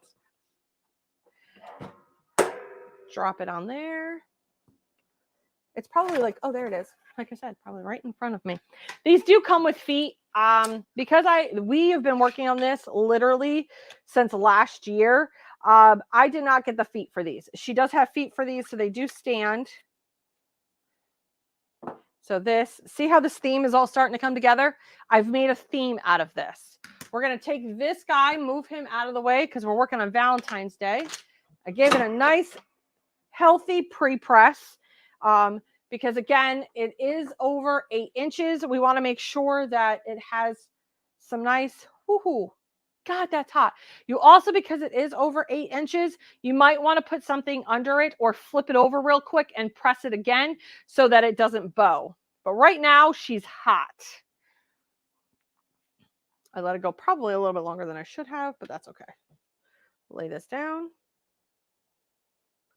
[SPEAKER 1] Drop it on there. It's probably like, oh, there it is. Like I said, probably right in front of me. These do come with feet. Because we have been working on this literally since last year. I did not get the feet for these. She does have feet for these, so they do stand. So this, see how this theme is all starting to come together? I've made a theme out of this. We're going to take this guy, move him out of the way because we're working on Valentine's Day. I gave it a nice, healthy pre-press. Because again, it is over 8 inches. We want to make sure that it has some nice, God, that's hot. You also, because it is over 8 inches, you might want to put something under it or flip it over real quick and press it again so that it doesn't bow. But right now, she's hot. I let it go probably a little bit longer than I should have, but that's okay. Lay this down.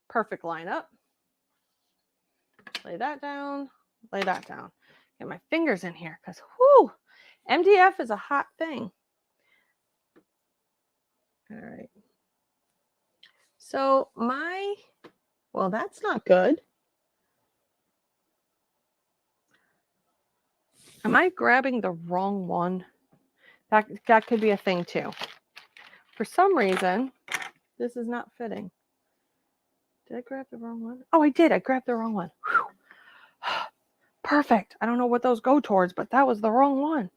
[SPEAKER 1] Perfect lineup. Lay that down, lay that down. Get my fingers in here because, MDF is a hot thing. All right. So well, that's not good. Am I grabbing the wrong one? That could be a thing too. For some reason, this is not fitting. Did I grab the wrong one? Oh, I did. I grabbed the wrong one. Whew. Perfect. I don't know what those go towards, but that was the wrong one.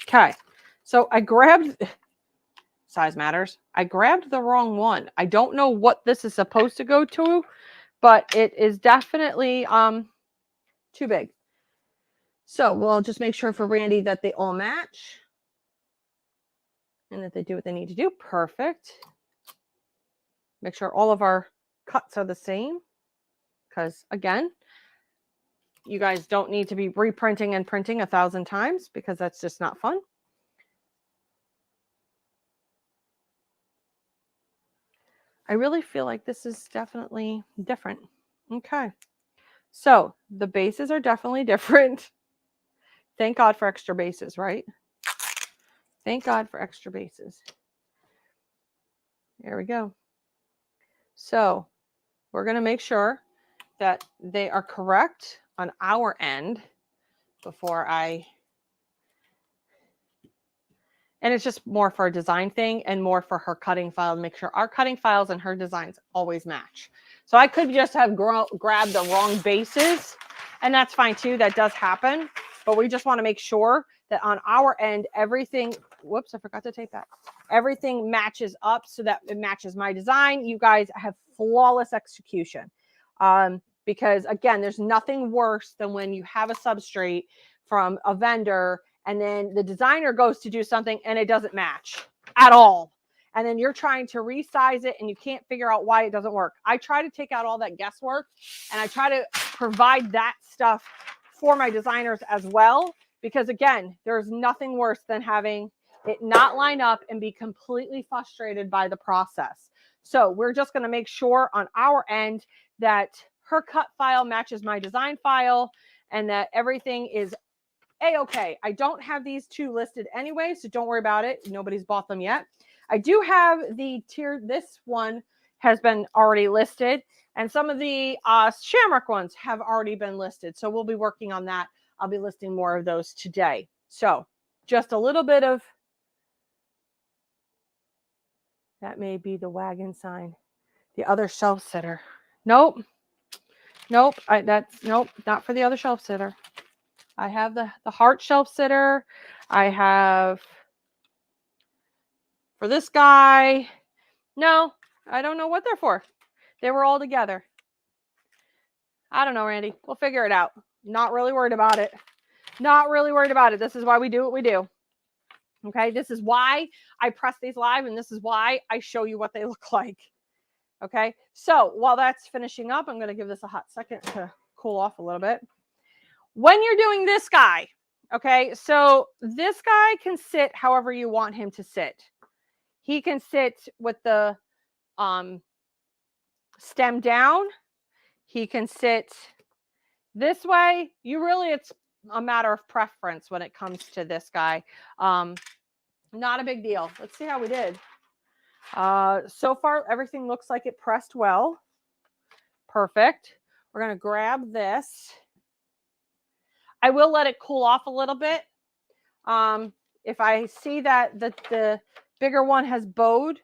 [SPEAKER 1] Okay. So I grabbed, size matters. I grabbed the wrong one. I don't know what this is supposed to go to, but it is definitely too big. So we'll just make sure for Randy that they all match and that they do what they need to do. Perfect. Make sure all of our cuts are the same because, again, you guys don't need to be reprinting and printing 1,000 times because that's just not fun. I really feel like this is definitely different. Okay. So the bases are definitely different. Thank God for extra bases, right? Thank God for extra bases. There we go. So we're going to make sure that they are correct on our end before I... And it's just more for a design thing and more for her cutting file to make sure our cutting files and her designs always match. So I could just have grabbed the wrong bases, and that's fine too. That does happen. But we just want to make sure that on our end, everything... Whoops, I forgot to tape that. Everything matches up so that it matches my design. You guys have flawless execution. Because, again, there's nothing worse than when you have a substrate from a vendor and then the designer goes to do something and it doesn't match at all. And then you're trying to resize it and you can't figure out why it doesn't work. I try to take out all that guesswork and I try to provide that stuff for my designers as well. Because, again, there's nothing worse than having it not line up and be completely frustrated by the process. So we're just going to make sure on our end that her cut file matches my design file and that everything is A-okay. I don't have these two listed anyway, so don't worry about it. Nobody's bought them yet. I do have the tier. This one has been already listed, and some of the Shamrock ones have already been listed. So we'll be working on that. I'll be listing more of those today. So just a little bit of... That may be the wagon sign. The other shelf sitter. Nope. Nope. Nope. Not for the other shelf sitter. I have the heart shelf sitter. I have for this guy. No, I don't know what they're for. They were all together. I don't know, Randy. We'll figure it out. Not really worried about it. Not really worried about it. This is why we do what we do. Okay, this is why I press these live, and this is why I show you what they look like. Okay, so while that's finishing up, I'm going to give this a hot second to cool off a little bit. When you're doing this guy, okay, so this guy can sit however you want him to sit. He can sit with the stem down. He can sit this way. It's a matter of preference when it comes to this guy. Not a big deal. Let's see how we did. So far, everything looks like it pressed well. Perfect. We're going to grab this. I will let it cool off a little bit. If I see that the bigger one has bowed,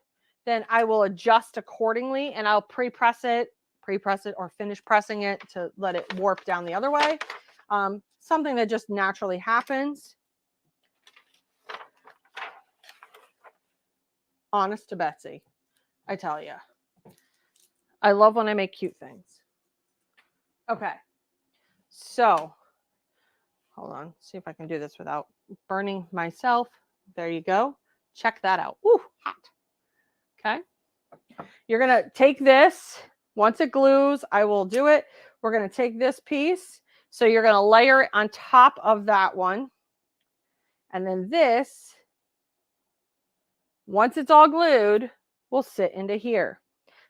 [SPEAKER 1] then I will adjust accordingly and I'll pre-press it or finish pressing it to let it warp down the other way. Something that just naturally happens. Honest to Betsy, I tell you. I love when I make cute things. Okay, so hold on, see if I can do this without burning myself. There you go. Check that out. Ooh, hot. Okay. You're going to take this. Once it glues, I will do it. We're going to take this piece. So you're going to layer it on top of that one. And then this, once it's all glued, will sit into here.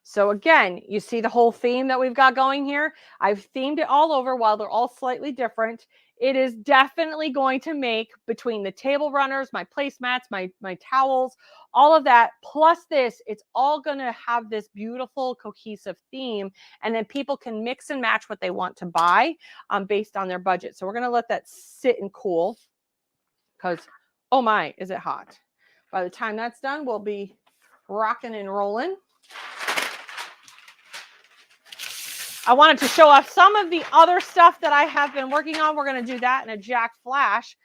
[SPEAKER 1] So again, you see the whole theme that we've got going here. I've themed it all over while they're all slightly different. It is definitely going to make, between the table runners, my placemats, my towels, all of that, plus this, it's all going to have this beautiful cohesive theme. And then people can mix and match what they want to buy based on their budget. So we're going to let that sit and cool because, oh my, is it hot. By the time that's done, we'll be rocking and rolling. I wanted to show off some of the other stuff that I have been working on. We're going to do that in a Jack Flash.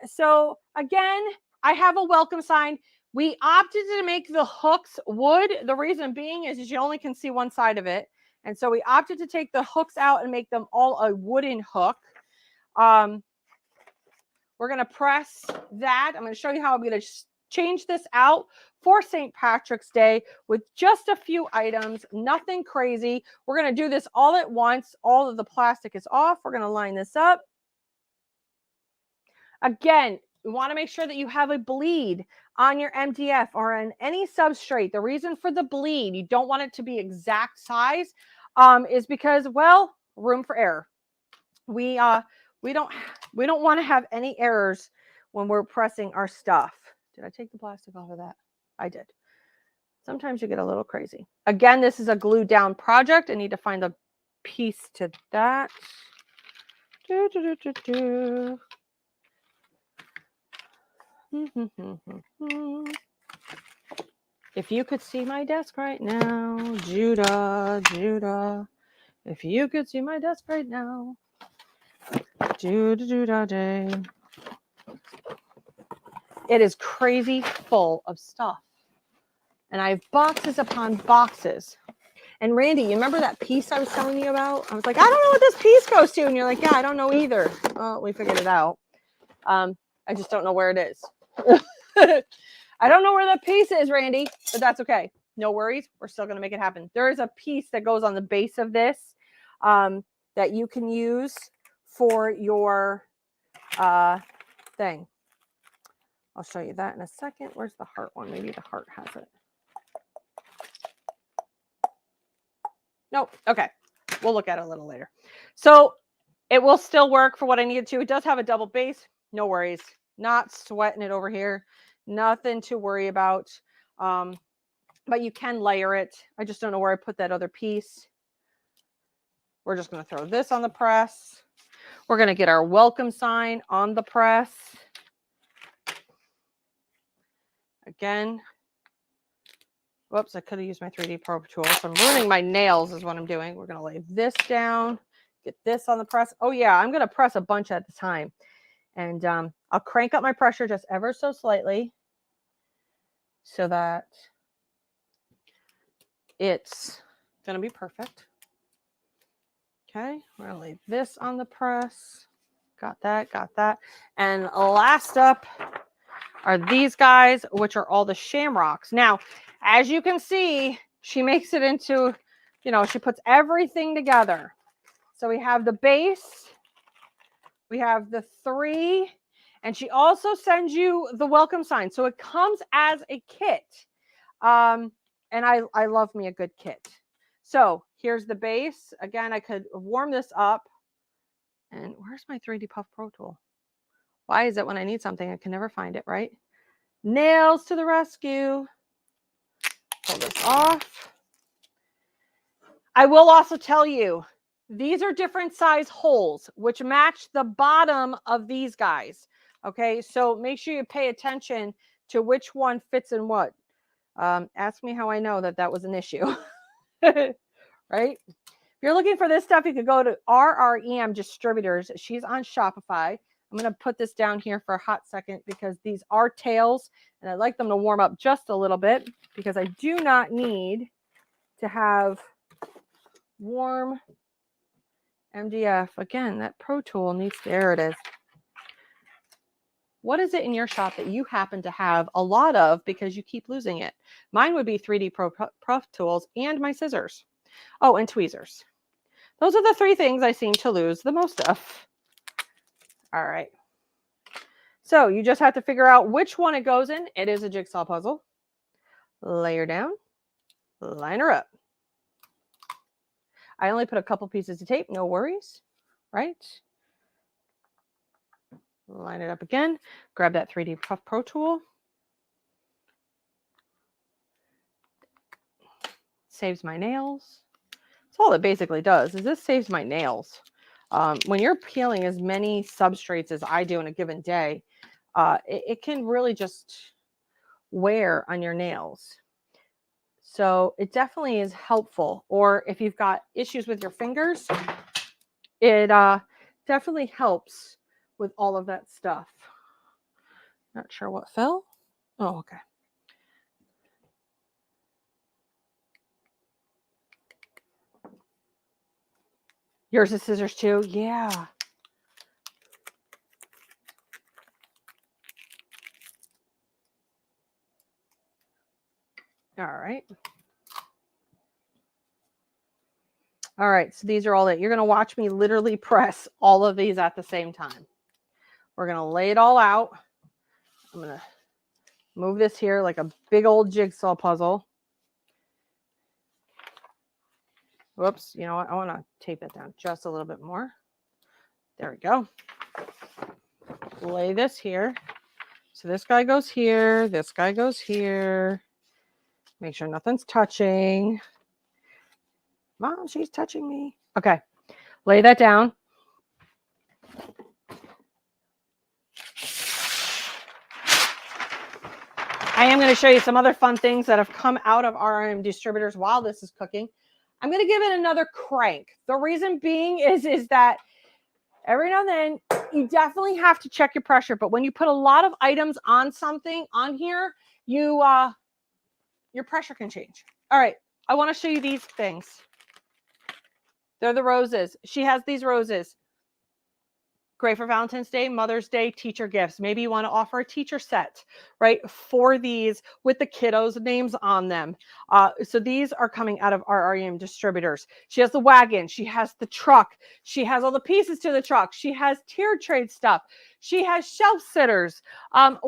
[SPEAKER 1] So again, I have a welcome sign. We opted to make the hooks wood. The reason being is you only can see one side of it. And so we opted to take the hooks out and make them all a wooden hook. We're going to press that. I'm going to show you how I'm going to change this out for St. Patrick's Day with just a few items, nothing crazy. We're going to do this all at once. All of the plastic is off. We're going to line this up. Again, we want to make sure that you have a bleed on your MDF or on any substrate. The reason for the bleed, you don't want it to be exact size, is because, well, room for error. We don't want to have any errors when we're pressing our stuff. Did I take the plastic off of that? I did. Sometimes you get a little crazy. Again, this is a glue down project. I need to find the piece to that. If you could see my desk right now, Judah, if you could see my desk right now, Judah day. It is crazy full of stuff. And I have boxes upon boxes. And Randy, you remember that piece I was telling you about? I was like, I don't know what this piece goes to. And you're like, yeah, I don't know either. Well, we figured it out. I just don't know where it is. I don't know where that piece is, Randy, but that's okay. No worries. We're still going to make it happen. There is a piece that goes on the base of this that you can use for your thing. I'll show you that in a second. Where's the heart one? Maybe the heart has it. Nope. Okay. We'll look at it a little later. So it will still work for what I needed to. It does have a double base. No worries. Not sweating it over here. Nothing to worry about. But you can layer it. I just don't know where I put that other piece. We're just going to throw this on the press. We're going to get our welcome sign on the press. Again, whoops, I could have used my 3D Pro tool. So I'm ruining my nails is what I'm doing. We're going to lay this down, get this on the press. Oh yeah, I'm going to press a bunch at a time. And I'll crank up my pressure just ever so slightly so that it's going to be perfect. Okay, we're going to lay this on the press. Got that, got that. And last up are these guys, which are all the shamrocks. Now, as you can see, she makes it into, you know, she puts everything together. So we have the base, we have the 3, and she also sends you the welcome sign. So it comes as a kit. And I love me a good kit. So here's the base. Again, I could warm this up. And where's my 3D Puff Pro tool? Why is it when I need something, I can never find it, right? Nails to the rescue. Pull this off. I will also tell you, these are different size holes, which match the bottom of these guys. Okay, so make sure you pay attention to which one fits in what. Ask me how I know that that was an issue. Right? If you're looking for this stuff, you could go to RREM Distributors. She's on Shopify. I'm going to put this down here for a hot second because these are tails and I'd like them to warm up just a little bit because I do not need to have warm MDF. Again, that Pro Tool needs to, there it is. What is it in your shop that you happen to have a lot of because you keep losing it? Mine would be 3D Pro Tools and my scissors. Oh, and tweezers. Those are the 3 things I seem to lose the most of. All right. So you just have to figure out which one it goes in. It is a jigsaw puzzle. Layer down. line her up. I only put a couple pieces of tape, no worries, right? Line it up again. Grab that 3D Puff Pro tool. Saves my nails. That's all it basically does, is this saves my nails. When you're peeling as many substrates as I do in a given day, it can really just wear on your nails. So it definitely is helpful. Or if you've got issues with your fingers, it definitely helps with all of that stuff. Not sure what fell. Oh, okay. Yours is scissors too? Yeah. All right. All right, so these are all that. You're going to watch me literally press all of these at the same time. We're going to lay it all out. I'm going to move this here like a big old jigsaw puzzle. Whoops, you know what? I want to tape it down just a little bit more. There we go. Lay this here. So this guy goes here. This guy goes here. Make sure nothing's touching. Mom, she's touching me. Okay, lay that down. I am going to show you some other fun things that have come out of RRM distributors while this is cooking. I'm going to give it another crank. The reason being is that every now and then you definitely have to check your pressure. But when you put a lot of items on something on here, your pressure can change. All right, I want to show you these things. They're the roses. She has these roses. Great for Valentine's Day, Mother's Day, teacher gifts. Maybe you want to offer a teacher set, right, for these with the kiddos' names on them. So these are coming out of our REM distributors. She has the wagon. She has the truck. She has all the pieces to the truck. She has tier trade stuff. She has shelf sitters.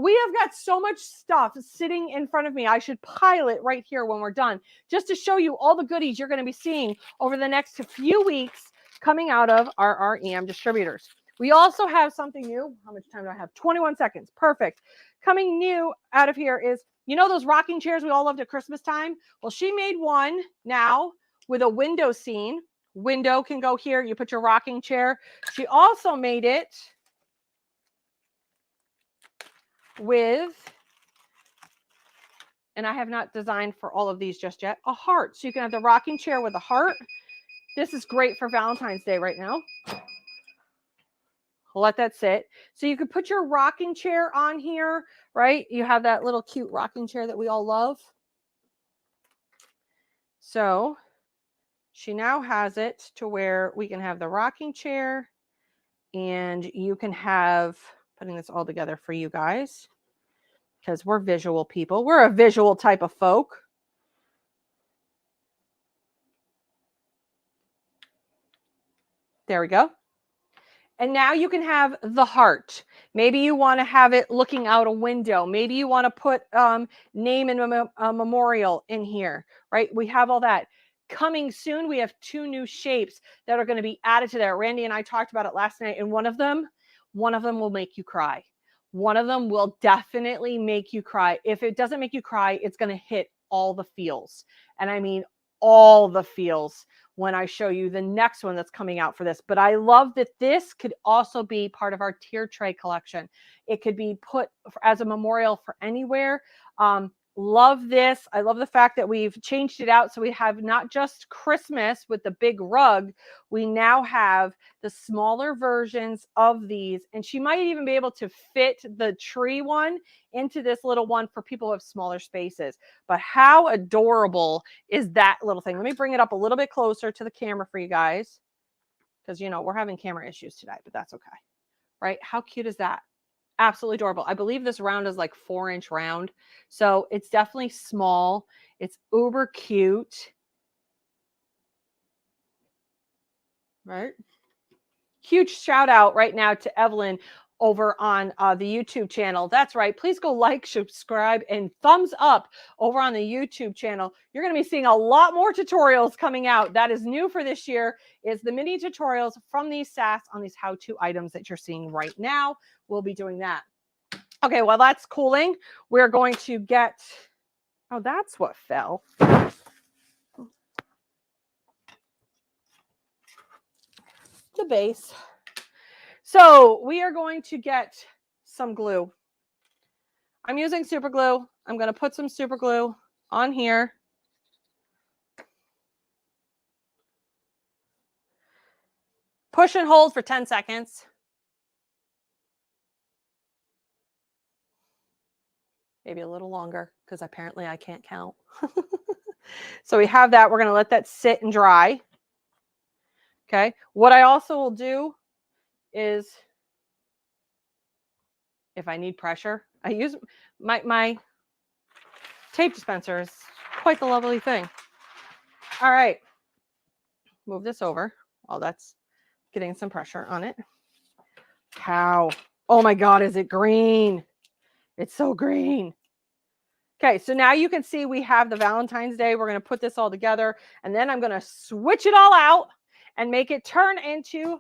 [SPEAKER 1] We have got so much stuff sitting in front of me. I should pile it right here when we're done, just to show you all the goodies you're going to be seeing over the next few weeks coming out of our REM distributors. We also have something new. How much time do I have? 21 seconds. Perfect. Coming new out of here is, you know those rocking chairs we all loved at Christmas time? Well, she made one now with a window scene. Window can go here. You put your rocking chair. She also made it with, and I have not designed for all of these just yet, a heart. So you can have the rocking chair with a heart. This is great for Valentine's Day right now. Let that sit. So you could put your rocking chair on here, right? You have that little cute rocking chair that we all love. So she now has it to where we can have the rocking chair, and you can have, putting this all together for you guys, because we're visual people. We're a visual type of folk. There we go. And now you can have the heart. Maybe you want to have it looking out a window. Maybe you want to put name and memorial in here, right? We have all that. Coming soon, we have 2 new shapes that are going to be added to there. Randy and I talked about it last night, and one of them will make you cry. One of them will definitely make you cry. If it doesn't make you cry, it's going to hit all the feels. And I mean all the feels when I show you the next one that's coming out for this. But I love that this could also be part of our tier tray collection. It could be put as a memorial for anywhere. Love this. I love the fact that we've changed it out. So we have not just Christmas with the big rug. We now have the smaller versions of these. And she might even be able to fit the tree one into this little one for people who have smaller spaces. But how adorable is that little thing? Let me bring it up a little bit closer to the camera for you guys, because, you know, we're having camera issues today, but that's okay. Right? How cute is that? Absolutely adorable. I believe this round is like 4-inch round. So it's definitely small. It's uber cute. Right? Huge shout out right now to Evelyn. over on the YouTube channel. That's right. Please go like, subscribe, and thumbs up over on the YouTube channel. You're going to be seeing a lot more tutorials coming out. That is new for this year, is the mini tutorials from these Sass on these how-to items that you're seeing right now. We'll be doing that. Okay, while that's cooling, we're going to get, oh, that's what fell. The base. So we are going to get some glue. I'm using super glue. I'm going to put some super glue on here. Push and hold for 10 seconds. Maybe a little longer because apparently I can't count. So we have that. We're going to let that sit and dry. Okay. What I also will do is, if I need pressure, I use my tape dispenser. Is quite the lovely thing. All right. Move this over. Oh, that's getting some pressure on it. Cow. Oh my God, is it green? It's so green. Okay, so now you can see we have the Valentine's Day. We're going to put this all together, and then I'm going to switch it all out and make it turn into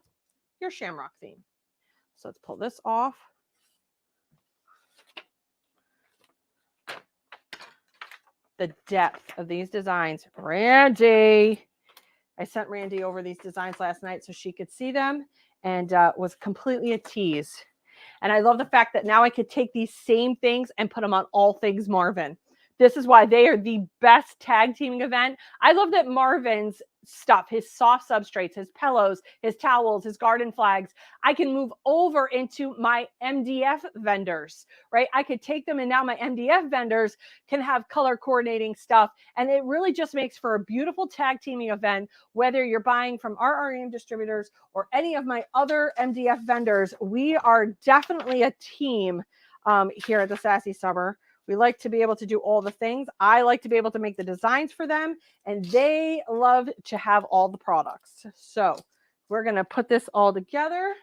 [SPEAKER 1] your shamrock theme. So let's pull this off. The depth of these designs. Randy. I sent Randy over these designs last night so she could see them, and was completely a tease. And I love the fact that now I could take these same things and put them on all things Marvin. This is why they are the best tag teaming event. I love that Marvin's stuff, his soft substrates, his pillows, his towels, his garden flags, I can move over into my MDF vendors, right? I could take them, and now my MDF vendors can have color coordinating stuff. And it really just makes for a beautiful tag teaming event, whether you're buying from our REM distributors or any of my other MDF vendors. We are definitely a team here at the Sassy Summer. We like to be able to do all the things. I like to be able to make the designs for them, and they love to have all the products. So we're going to put this all together.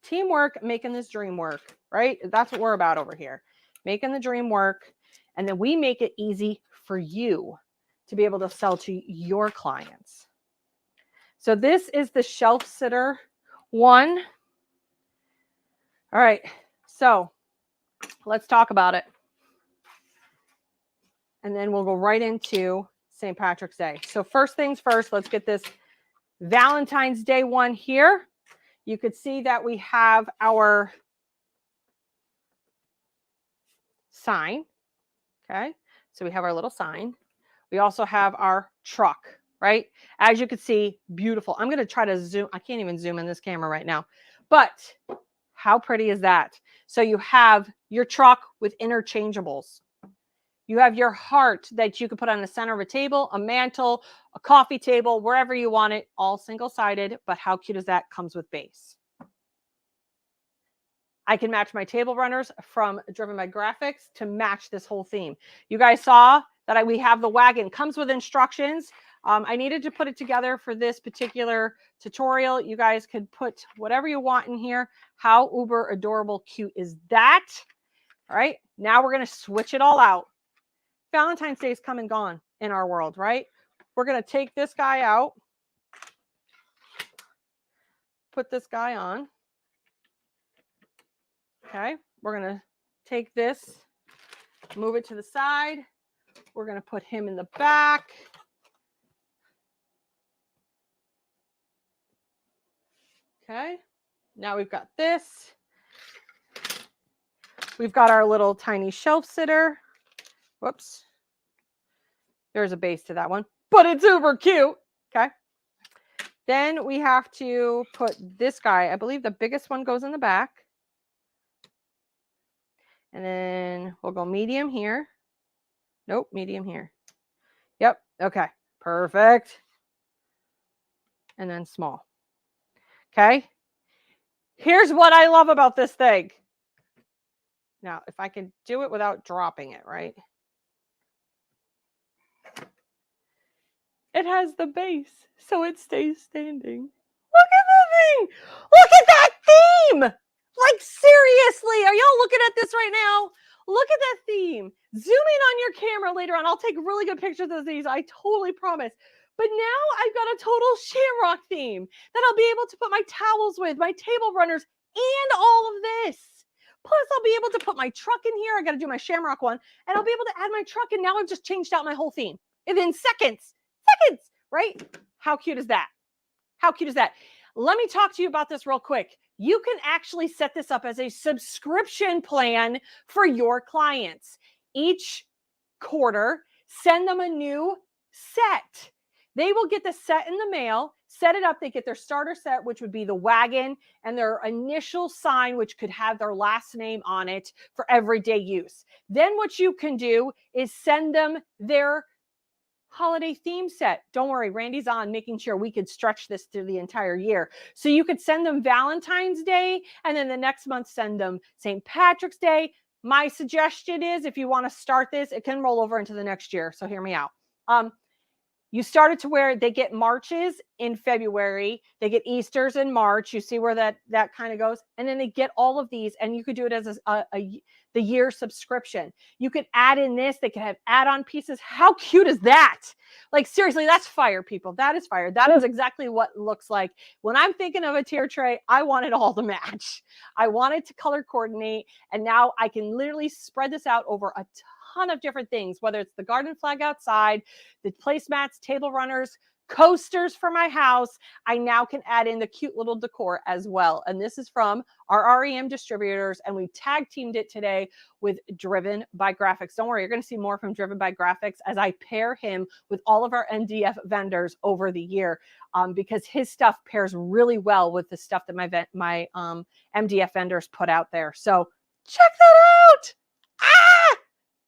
[SPEAKER 1] Teamwork, making this dream work, right? That's what we're about over here. Making the dream work, and then we make it easy for you to be able to sell to your clients. So this is the shelf sitter one. All right, so let's talk about it. And then we'll go right into St. Patrick's Day. So first things first, let's get this Valentine's Day one here. You could see that we have our sign. Okay, so we have our little sign. We also have our truck, right? As you can see, beautiful. I'm going to try to zoom. I can't even zoom in this camera right now, but how pretty is that? So you have your truck with interchangeables. You have your heart that you could put on the center of a table, a mantle, a coffee table, wherever you want it, all single-sided. But how cute is that? Comes with base. I can match my table runners from Driven by Graphics to match this whole theme. You guys saw that we have the wagon. Comes with instructions. I needed to put it together for this particular tutorial. You guys could put whatever you want in here. How uber adorable cute is that? All right, now we're going to switch it all out. Valentine's Day is come and gone in our world, right? We're going to take this guy out, put this guy on. Okay, we're going to take this, move it to the side. We're going to put him in the back. Okay, now we've got this. We've got our little tiny shelf sitter. Whoops. There's a base to that one, but it's super cute. Okay. Then we have to put this guy. I believe the biggest one goes in the back. And then we'll go medium here. Nope, medium here. Yep. Okay. Perfect. And then small. Okay. Here's what I love about this thing. Now, if I can do it without dropping it, right? It has the base, so it stays standing. Look at Look at that theme. Like, seriously, are y'all looking at this right now? Look at that theme. Zoom in on your camera later on. I'll take really good pictures of these. I totally promise. But now I've got a total shamrock theme that I'll be able to put my towels with, my table runners, and all of this. Plus, I'll be able to put my truck in here. I got to do my shamrock one. And I'll be able to add my truck. And now I've just changed out my whole theme. Within seconds, right? How cute is that? How cute is that? Let me talk to you about this real quick. You can actually set this up as a subscription plan for your clients. Each quarter, send them a new set. They will get the set in the mail, set it up. They get their starter set, which would be the wagon, and their initial sign, which could have their last name on it for everyday use. Then what you can do is send them their holiday theme set. Don't worry, Randy's on making sure we could stretch this through the entire year. So you could send them Valentine's Day, and then the next month send them St. Patrick's Day. My suggestion is, if you want to start this, it can roll over into the next year. So hear me out. You started to where they get Marches in February, they get Easters in March. You see where that kind of goes, and then they get all of these, and you could do it as the year subscription. You could add in this. They could have add-on pieces. How cute is that? Like, seriously, that's fire, people. That is fire. That is exactly what it looks like. When I'm thinking of a tier tray, I want it all to match. I want it to color coordinate, and now I can literally spread this out over a ton of different things, whether it's the garden flag outside, the placemats, table runners, coasters for my house. I now can add in the cute little decor as well. And this is from our REM distributors, and we tag teamed it today with Driven by Graphics. Don't worry, you're going to see more from Driven by Graphics as I pair him with all of our MDF vendors over the year, because his stuff pairs really well with the stuff that my MDF vendors put out there. So check that out.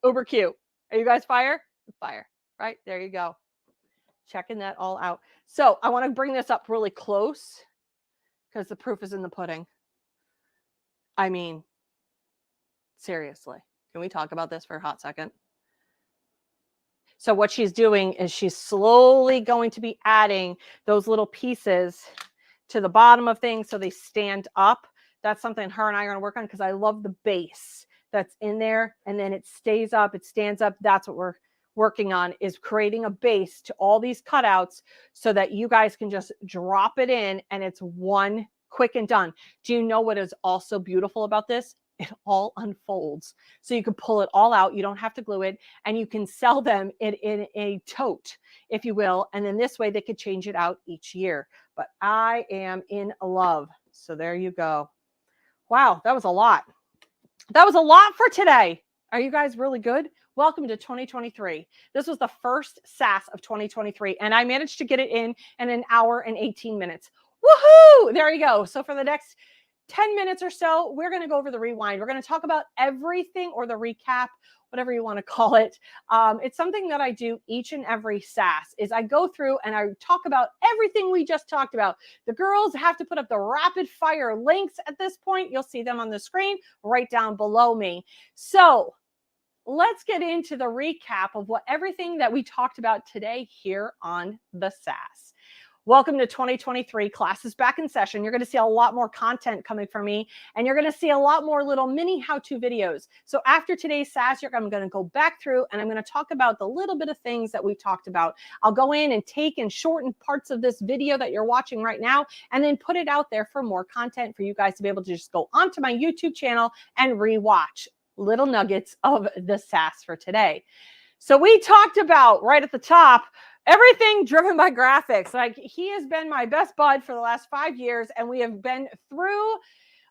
[SPEAKER 1] Uber cute. Are you guys fire? Fire, right? There you go. Checking that all out. So I want to bring this up really close because the proof is in the pudding. I mean, seriously, can we talk about this for a hot second? So what she's doing is she's slowly going to be adding those little pieces to the bottom of things so they stand up. That's something her and I are going to work on because I love the base that's in there, and then it stays up, it stands up. That's what we're working on, is creating a base to all these cutouts so that you guys can just drop it in and it's one quick and done. Do you know what is also beautiful about this? It all unfolds. So you can pull it all out. You don't have to glue it, and you can sell them in a tote, if you will. And then this way they could change it out each year. But I am in love. So there you go. Wow, that was a lot. That was a lot for today. Are you guys really good? Welcome to 2023. This was the first Sass of 2023, and I managed to get it in an hour and 18 minutes. Woohoo! There you go. So for the next 10 minutes or so, we're going to go over the rewind. We're going to talk about everything, or the recap, whatever you want to call it. It's something that I do each and every Sass, is I go through and I talk about everything we just talked about. The girls have to put up the rapid fire links at this point. You'll see them on the screen right down below me. So let's get into the recap of everything that we talked about today here on the Sass. Welcome to 2023. Class is back in session. You're going to see a lot more content coming from me, and you're going to see a lot more little mini how-to videos. So after today's Sass, I'm going to go back through and I'm going to talk about the little bit of things that we talked about. I'll go in and take and shorten parts of this video that you're watching right now, and then put it out there for more content for you guys to be able to just go onto my YouTube channel and rewatch little nuggets of the Sass for today. So we talked about right at the top, everything Driven by Graphics. Like, he has been my best bud for the last 5 years, and we have been through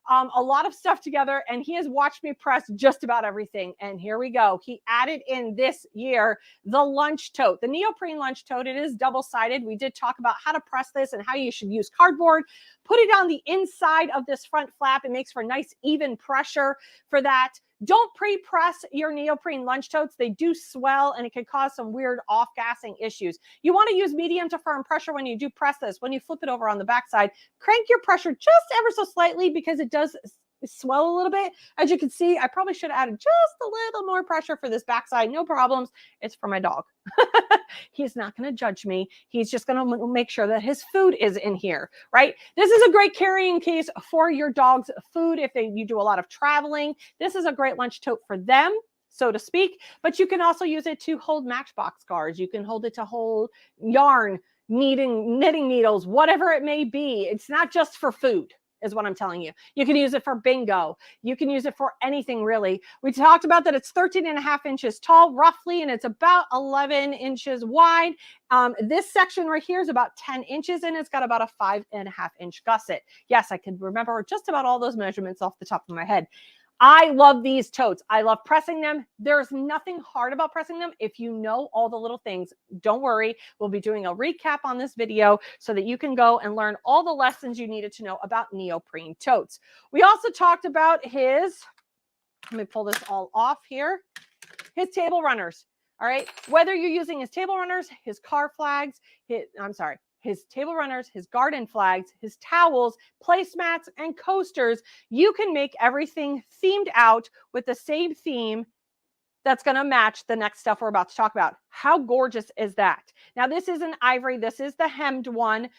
[SPEAKER 1] a lot of stuff together, and he has watched me press just about everything. And here we go. He added in this year the lunch tote, the neoprene lunch tote. It is double-sided. We did talk about how to press this and how you should use cardboard. Put it on the inside of this front flap. It makes for nice even pressure for that. Don't pre-press your neoprene lunch totes. They do swell, and it can cause some weird off-gassing issues. You want to use medium to firm pressure when you do press this. When you flip it over on the backside, crank your pressure just ever so slightly, because it does swell a little bit. As you can see, I probably should have added just a little more pressure for this backside. No problems. It's for my dog. He's not going to judge me. He's just going to make sure that his food is in here, right? This is a great carrying case for your dog's food if you do a lot of traveling. This is a great lunch tote for them, so to speak, but you can also use it to hold Matchbox cards. You can hold it to hold yarn, knitting needles, whatever it may be. It's not just for food, is what I'm telling you. You can use it for bingo. You can use it for anything, really. We talked about that it's 13.5 inches tall, roughly, and it's about 11 inches wide. This section right here is about 10 inches, and it's got about a 5.5-inch gusset. Yes, I can remember just about all those measurements off the top of my head. I love these totes. I love pressing them. There's nothing hard about pressing them. If you know all the little things, don't worry. We'll be doing a recap on this video so that you can go and learn all the lessons you needed to know about neoprene totes. We also talked about his, let me pull this all off here, his table runners. All right. Whether you're using his table runners, his car flags, his table runners, his garden flags, his towels, placemats, and coasters, you can make everything themed out with the same theme that's going to match the next stuff we're about to talk about. How gorgeous is that? Now, this is an ivory. This is the hemmed one.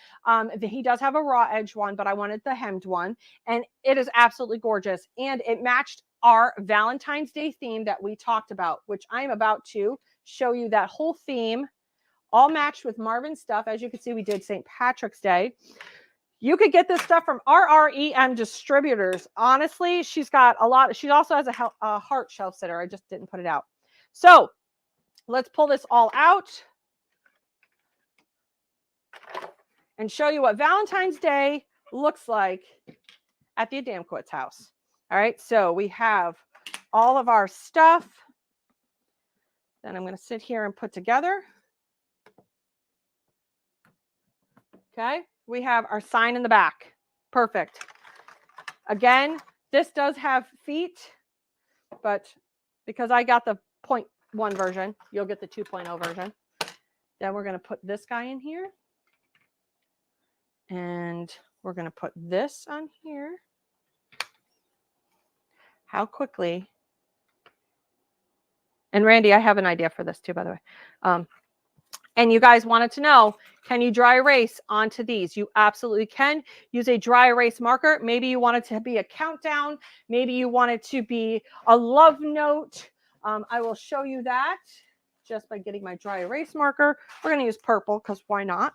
[SPEAKER 1] He does have a raw edge one, but I wanted the hemmed one. And it is absolutely gorgeous. And it matched our Valentine's Day theme that we talked about, which I'm about to show you that whole theme, all matched with Marvin stuff. As you can see, we did St. Patrick's Day. You could get this stuff from RREM Distributors. Honestly, she's got a lot. She also has a heart shelf sitter. I just didn't put it out. So let's pull this all out and show you what Valentine's Day looks like at the Adamkowitz house. All right, so we have all of our stuff that I'm going to sit here and put together. Okay, we have our sign in the back. Perfect. Again, this does have feet, but because I got the 0.1 version, you'll get the 2.0 version. Then we're going to put this guy in here. And we're going to put this on here. How quickly. And Randy, I have an idea for this too, by the way. And you guys wanted to know, can you dry erase onto these? You absolutely can. Use a dry erase marker. Maybe you want it to be a countdown. Maybe you want it to be a love note. I will show you that just by getting my dry erase marker. We're going to use purple because why not?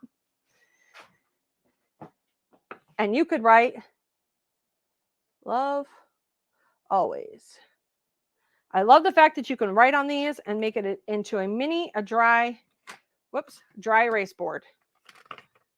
[SPEAKER 1] And you could write, love always. I love the fact that you can write on these and make it into a dry erase board.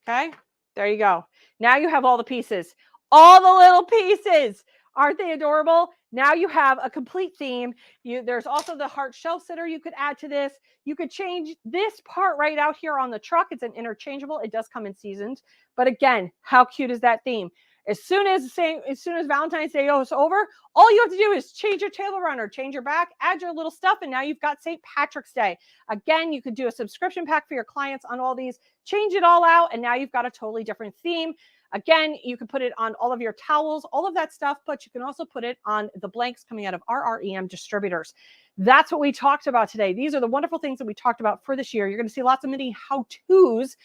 [SPEAKER 1] Okay, there you go. Now you have all the pieces, all the little pieces. Aren't they adorable? Now you have a complete theme. There's also the heart shelf sitter you could add to this. You could change this part right out here on the truck. It's an interchangeable. It does come in seasons. But again, how cute is that theme? As soon as Valentine's Day is over, all you have to do is change your table runner, change your back, add your little stuff, and now you've got St. Patrick's Day. Again, you could do a subscription pack for your clients on all these, change it all out, and now you've got a totally different theme. Again, you can put it on all of your towels, all of that stuff, but you can also put it on the blanks coming out of RREM Distributors. That's what we talked about today. These are the wonderful things that we talked about for this year. You're going to see lots of mini how-tos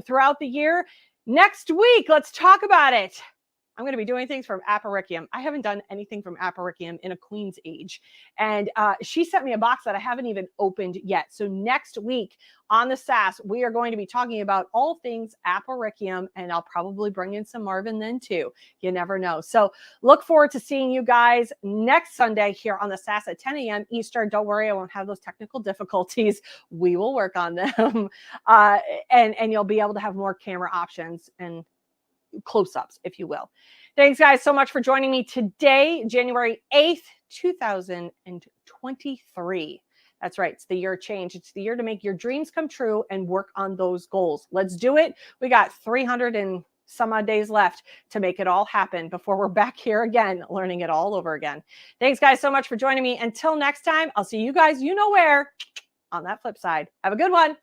[SPEAKER 1] throughout the year. Next week, let's talk about it. I'm going to be doing things from Apparicium. I haven't done anything from Apparicium in a queen's age. And she sent me a box that I haven't even opened yet. So next week on the Sass, we are going to be talking about all things Apparicium, and I'll probably bring in some Marvin then too. You never know. So look forward to seeing you guys next Sunday here on the Sass at 10 a.m. Eastern. Don't worry, I won't have those technical difficulties. We will work on them. And you'll be able to have more camera options and close-ups, if you will. Thanks, guys, so much for joining me today, January 8th, 2023. That's right. It's the year of change. It's the year to make your dreams come true and work on those goals. Let's do it. We got 300 and some odd days left to make it all happen before we're back here again, learning it all over again. Thanks, guys, so much for joining me. Until next time, I'll see you guys, you know where, on that flip side. Have a good one.